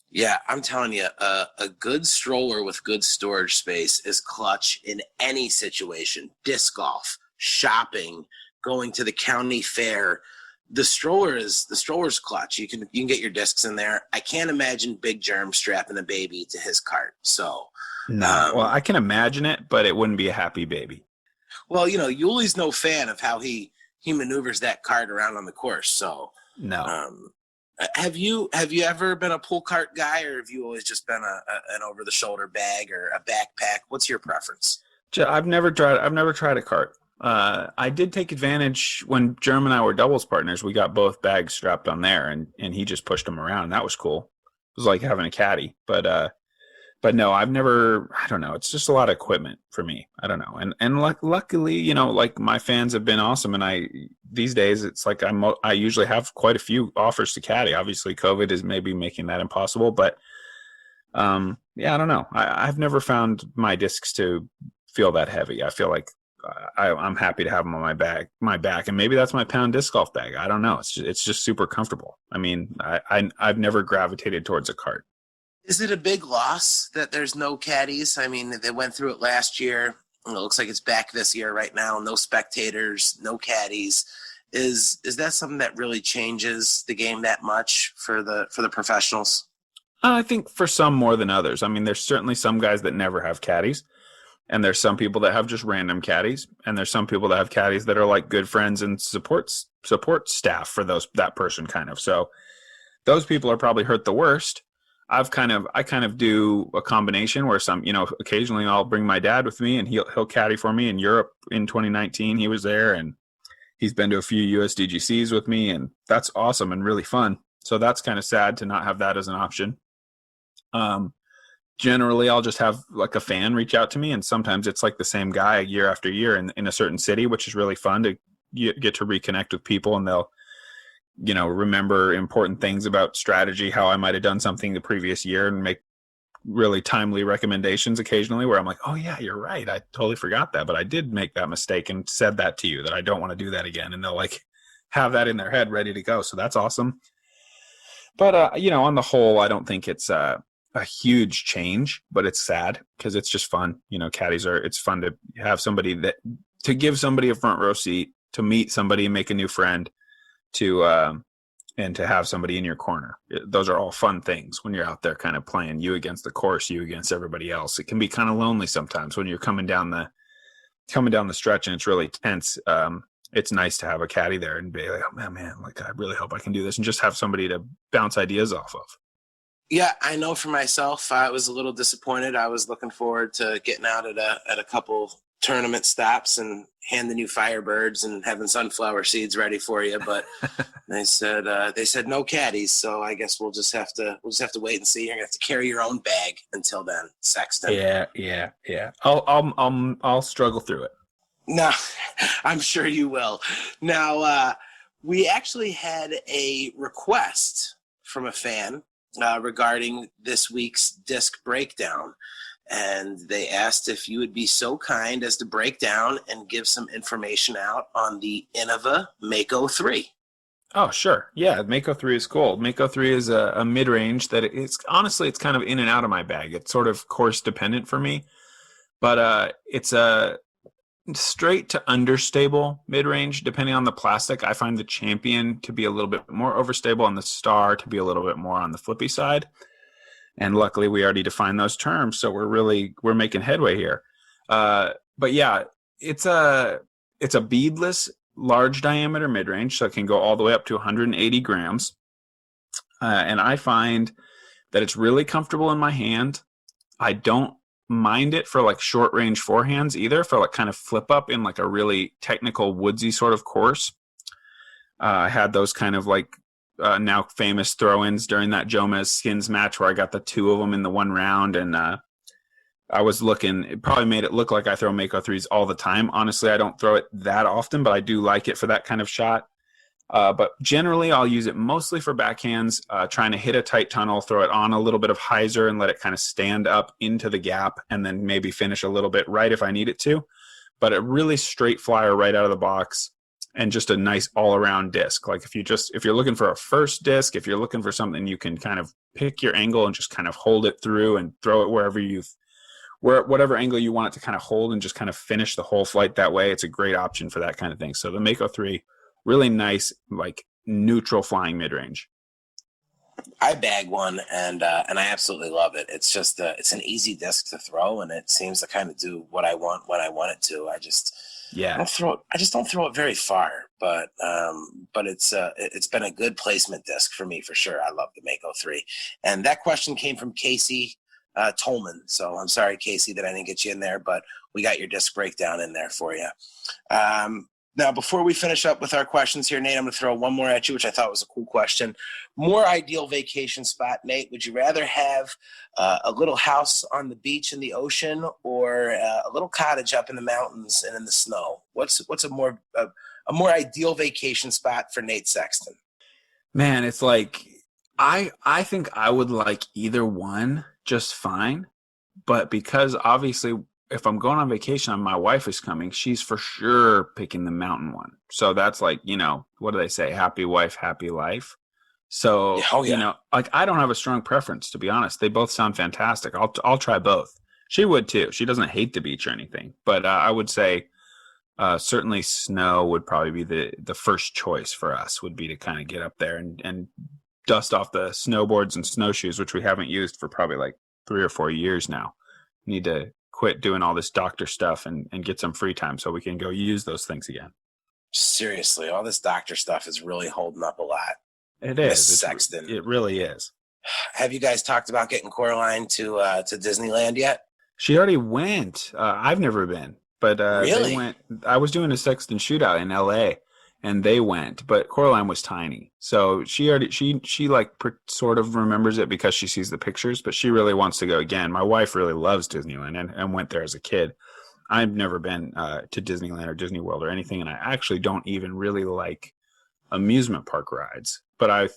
Speaker 1: Yeah, I'm telling you, a good stroller with good storage space is clutch in any situation. Disc golf, shopping, going to the county fair. The stroller's clutch. You can get your discs in there. I can't imagine Big Germ strapping a baby to his cart. So
Speaker 2: no, well, I can imagine it, but it wouldn't be a happy baby.
Speaker 1: Well, Yuli's no fan of how he maneuvers that cart around on the course. So
Speaker 2: no.
Speaker 1: Have you ever been a pull cart guy, or have you always just been an over the shoulder bag or a backpack? What's your preference?
Speaker 2: I've never tried a cart. I did take advantage when Germ and I were doubles partners. We got both bags strapped on there, and he just pushed them around. And that was cool. It was like having a caddy. But but no, I've never, I don't know. It's just a lot of equipment for me. I don't know. And luckily, you know, like my fans have been awesome. And these days it's like I usually have quite a few offers to caddy. Obviously COVID is maybe making that impossible, but yeah, I don't know. I've never found my discs to feel that heavy. I feel like I'm happy to have them on my back, and maybe that's my pound disc golf bag. I don't know. It's just super comfortable. I mean, I've never gravitated towards a cart.
Speaker 1: Is it a big loss that there's no caddies? I mean, they went through it last year. It looks like it's back this year right now. No spectators, no caddies. Is that something that really changes the game that much for the professionals?
Speaker 2: I think for some more than others. I mean, there's certainly some guys that never have caddies, and there's some people that have just random caddies, and there's some people that have caddies that are like good friends and support staff for that person kind of. So those people are probably hurt the worst. I kind of do a combination where occasionally I'll bring my dad with me and he'll caddy for me in Europe in 2019. He was there and he's been to a few USDGCs with me, and that's awesome and really fun. So that's kind of sad to not have that as an option. Generally I'll just have like a fan reach out to me, and sometimes it's like the same guy year after year in a certain city, which is really fun to get to reconnect with people, and they'll, you know, remember important things about strategy, how I might have done something the previous year, and make really timely recommendations occasionally where I'm like, oh yeah, you're right. I totally forgot that, but I did make that mistake and said that to you that I don't want to do that again. And they'll like have that in their head ready to go. So that's awesome. But, you know, on the whole, I don't think it's a huge change, but it's sad because it's just fun. You know, caddies it's fun to have somebody to give somebody a front row seat, to meet somebody and make a new friend, and to have somebody in your corner. Those are all fun things when you're out there kind of playing, you against the course, you against everybody else. It can be kind of lonely sometimes when you're coming down the stretch and it's really tense. It's nice to have a caddy there and be like, oh man, like I really hope I can do this, and just have somebody to bounce ideas off of.
Speaker 1: Yeah, I know for myself, I was a little disappointed. I was looking forward to getting out at a couple tournament stops and hand the new Firebirds and having sunflower seeds ready for you, but they said no caddies, so I guess we'll just have to wait and see. You're gonna have to carry your own bag until then, Sexton.
Speaker 2: Yeah. I'll struggle through it.
Speaker 1: No, I'm sure you will. Now, we actually had a request from a fan regarding this week's disc breakdown. And they asked if you would be so kind as to break down and give some information out on the Innova Mako 3.
Speaker 2: Oh, sure. Yeah, Mako 3 is cool. Mako 3 is a mid-range that it's kind of in and out of my bag. It's sort of course dependent for me, but it's a straight to understable mid-range depending on the plastic. I find the Champion to be a little bit more overstable and the Star to be a little bit more on the flippy side. And luckily we already defined those terms, so we're making headway here. But yeah, it's a beadless large diameter mid-range, so it can go all the way up to 180 grams. And I find that it's really comfortable in my hand. I don't mind it for like short range forehands either, for like kind of flip up in like a really technical woodsy sort of course. I had those kind of like now famous throw-ins during that Jomez Skins match where I got the two of them in the one round, and I was looking, it probably made it look like I throw Mako 3s all the time. Honestly, I don't throw it that often, but I do like it for that kind of shot. But generally, I'll use it mostly for backhands, trying to hit a tight tunnel, throw it on a little bit of hyzer and let it kind of stand up into the gap, and then maybe finish a little bit right if I need it to. But a really straight flyer right out of the box, and just a nice all-around disc. Like if you're looking for a first disc, if you're looking for something you can kind of pick your angle and just kind of hold it through and throw it whatever angle you want it to kind of hold and just kind of finish the whole flight that way, it's a great option for that kind of thing. So the Mako 3, really nice, like neutral flying mid-range.
Speaker 1: I bag one and I absolutely love it. It's just it's an easy disc to throw, and it seems to kind of do what I want when I want it to. I just don't throw it very far, but it's been a good placement disc for me for sure. I love the Mako 3, and that question came from Casey Tolman. So I'm sorry, Casey, that I didn't get you in there, but we got your disc breakdown in there for you. Now, before we finish up with our questions here, Nate, I'm going to throw one more at you, which I thought was a cool question. More ideal vacation spot, Nate? Would you rather have a little house on the beach in the ocean, or a little cottage up in the mountains and in the snow? What's a more ideal vacation spot for Nate Sexton?
Speaker 2: Man, it's like I think I would like either one just fine, but because obviously if I'm going on vacation and my wife is coming, she's for sure picking the mountain one. So that's like, what do they say? Happy wife, happy life. So, like I don't have a strong preference, to be honest. They both sound fantastic. I'll try both. She would too. She doesn't hate the beach or anything, but I would say certainly snow would probably be the first choice for us, would be to kind of get up there and dust off the snowboards and snowshoes, which we haven't used for probably like 3 or 4 years now. Need to quit doing all this doctor stuff and get some free time so we can go use those things again.
Speaker 1: Seriously, all this doctor stuff is really holding up a lot.
Speaker 2: It is.
Speaker 1: Sexton.
Speaker 2: It really is.
Speaker 1: Have you guys talked about getting Coraline to Disneyland yet?
Speaker 2: She already went. I've never been, but
Speaker 1: really?
Speaker 2: They went. I was doing a Sexton shootout in LA, and they went, but Coraline was tiny, so she sort of remembers it because she sees the pictures, but she really wants to go again. My wife really loves Disneyland and went there as a kid. I've never been to Disneyland or Disney World or anything, and I actually don't even really like amusement park rides. But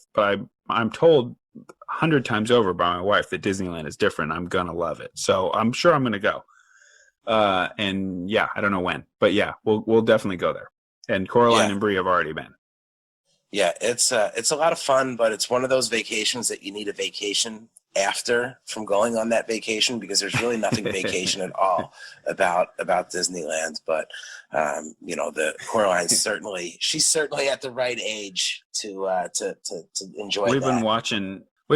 Speaker 2: I'm told 100 times over by my wife that Disneyland is different. I'm gonna love it, so I'm sure I'm gonna go. And yeah, I don't know when, but yeah, we'll definitely go there. And Coraline and Bree have already been.
Speaker 1: Yeah, it's a lot of fun, but it's one of those vacations that you need a vacation after from going on that vacation, because there's really nothing vacation at all about Disneyland. But the Coraline she's certainly at the right age to enjoy.
Speaker 2: We've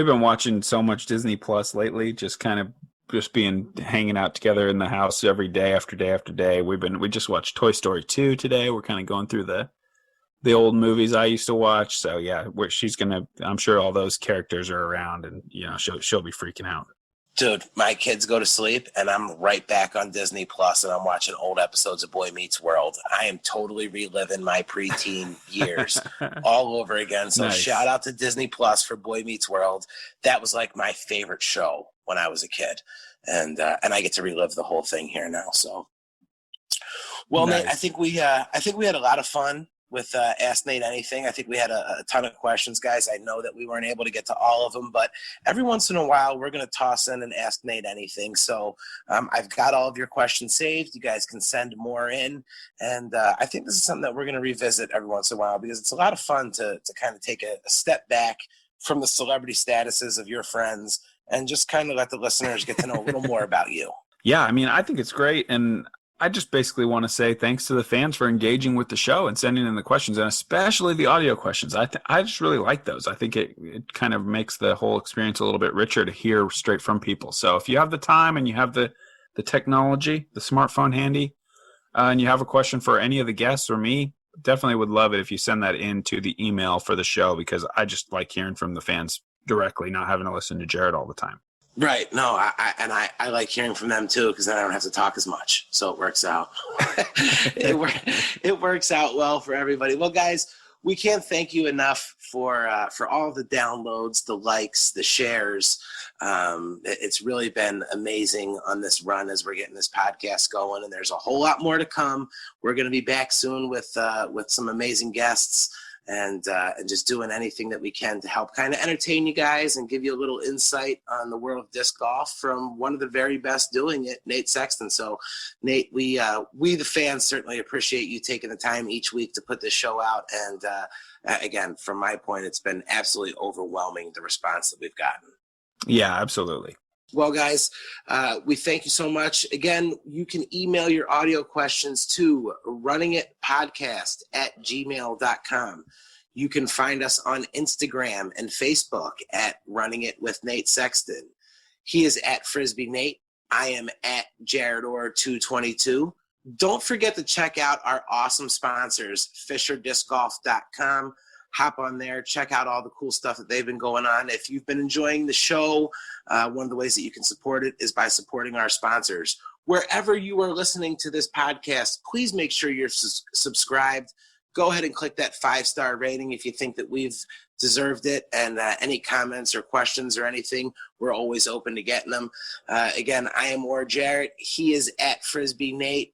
Speaker 2: been watching so much Disney Plus lately, just hanging out together in the house every day after day after day. We just watched Toy Story 2 today. We're kind of going through the old movies I used to watch. So yeah, I'm sure all those characters are around, and she'll be freaking out.
Speaker 1: Dude, my kids go to sleep and I'm right back on Disney Plus and I'm watching old episodes of Boy Meets World. I am totally reliving my preteen years all over again. So
Speaker 2: Nice.
Speaker 1: Shout out to Disney Plus for Boy Meets World. That was like my favorite show when I was a kid. And I get to relive the whole thing here now. So, well,
Speaker 2: Nice.
Speaker 1: Nate, I think we had a lot of fun with Ask Nate Anything. I think we had a ton of questions, guys. I know that we weren't able to get to all of them, but every once in a while, we're going to toss in and Ask Nate Anything. So I've got all of your questions saved. You guys can send more in. And I think this is something that we're going to revisit every once in a while, because it's a lot of fun to kind of take a step back from the celebrity statuses of your friends and just kind of let the listeners get to know a little more about you.
Speaker 2: Yeah, I mean, I think it's great. And I just basically want to say thanks to the fans for engaging with the show and sending in the questions, and especially the audio questions. I just really like those. I think it kind of makes the whole experience a little bit richer to hear straight from people. So if you have the time and you have the technology, the smartphone handy, and you have a question for any of the guests or me, definitely would love it if you send that into the email for the show, because I just like hearing from the fans directly, not having to listen to Jarett all the time.
Speaker 1: Right. No, I like hearing from them too, because then I don't have to talk as much. So it works out. It works out well for everybody. Well, guys, we can't thank you enough for all the downloads, the likes, the shares. It's really been amazing on this run as we're getting this podcast going, and there's a whole lot more to come. We're going to be back soon with some amazing guests. And just doing anything that we can to help kind of entertain you guys and give you a little insight on the world of disc golf from one of the very best doing it, Nate Sexton. So, Nate, we the fans certainly appreciate you taking the time each week to put this show out. And again, from my point, it's been absolutely overwhelming, the response that we've gotten.
Speaker 2: Yeah, absolutely.
Speaker 1: Well, guys, we thank you so much. Again, you can email your audio questions to runningitpodcast@gmail.com. You can find us on Instagram and Facebook at Running It with Nate Sexton. He is at Frisbee Nate. I am at JarettOr222. Don't forget to check out our awesome sponsors, FisherDiscGolf.com. Hop on there, check out all the cool stuff that they've been going on. If you've been enjoying the show, one of the ways that you can support it is by supporting our sponsors. wherever you are listening to this podcast, please make sure you're subscribed. Go ahead and click that 5-star rating if you think that we've deserved it. And any comments or questions or anything, we're always open to getting them. Again, I am Jarett. He is at Frisbee Nate.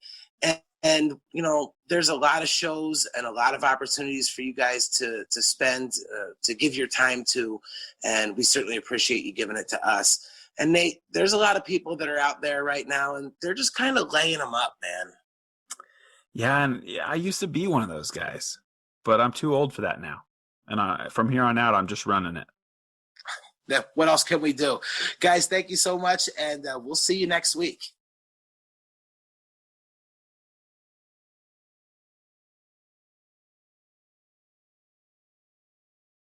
Speaker 1: And, you know, there's a lot of shows and a lot of opportunities for you guys to spend, to give your time to. And we certainly appreciate you giving it to us. And Nate, there's a lot of people that are out there right now, and they're just kind of laying them up, man.
Speaker 2: Yeah, and I used to be one of those guys, but I'm too old for that now. And from here on out, I'm just running it.
Speaker 1: What else can we do? Guys, thank you so much, and we'll see you next week.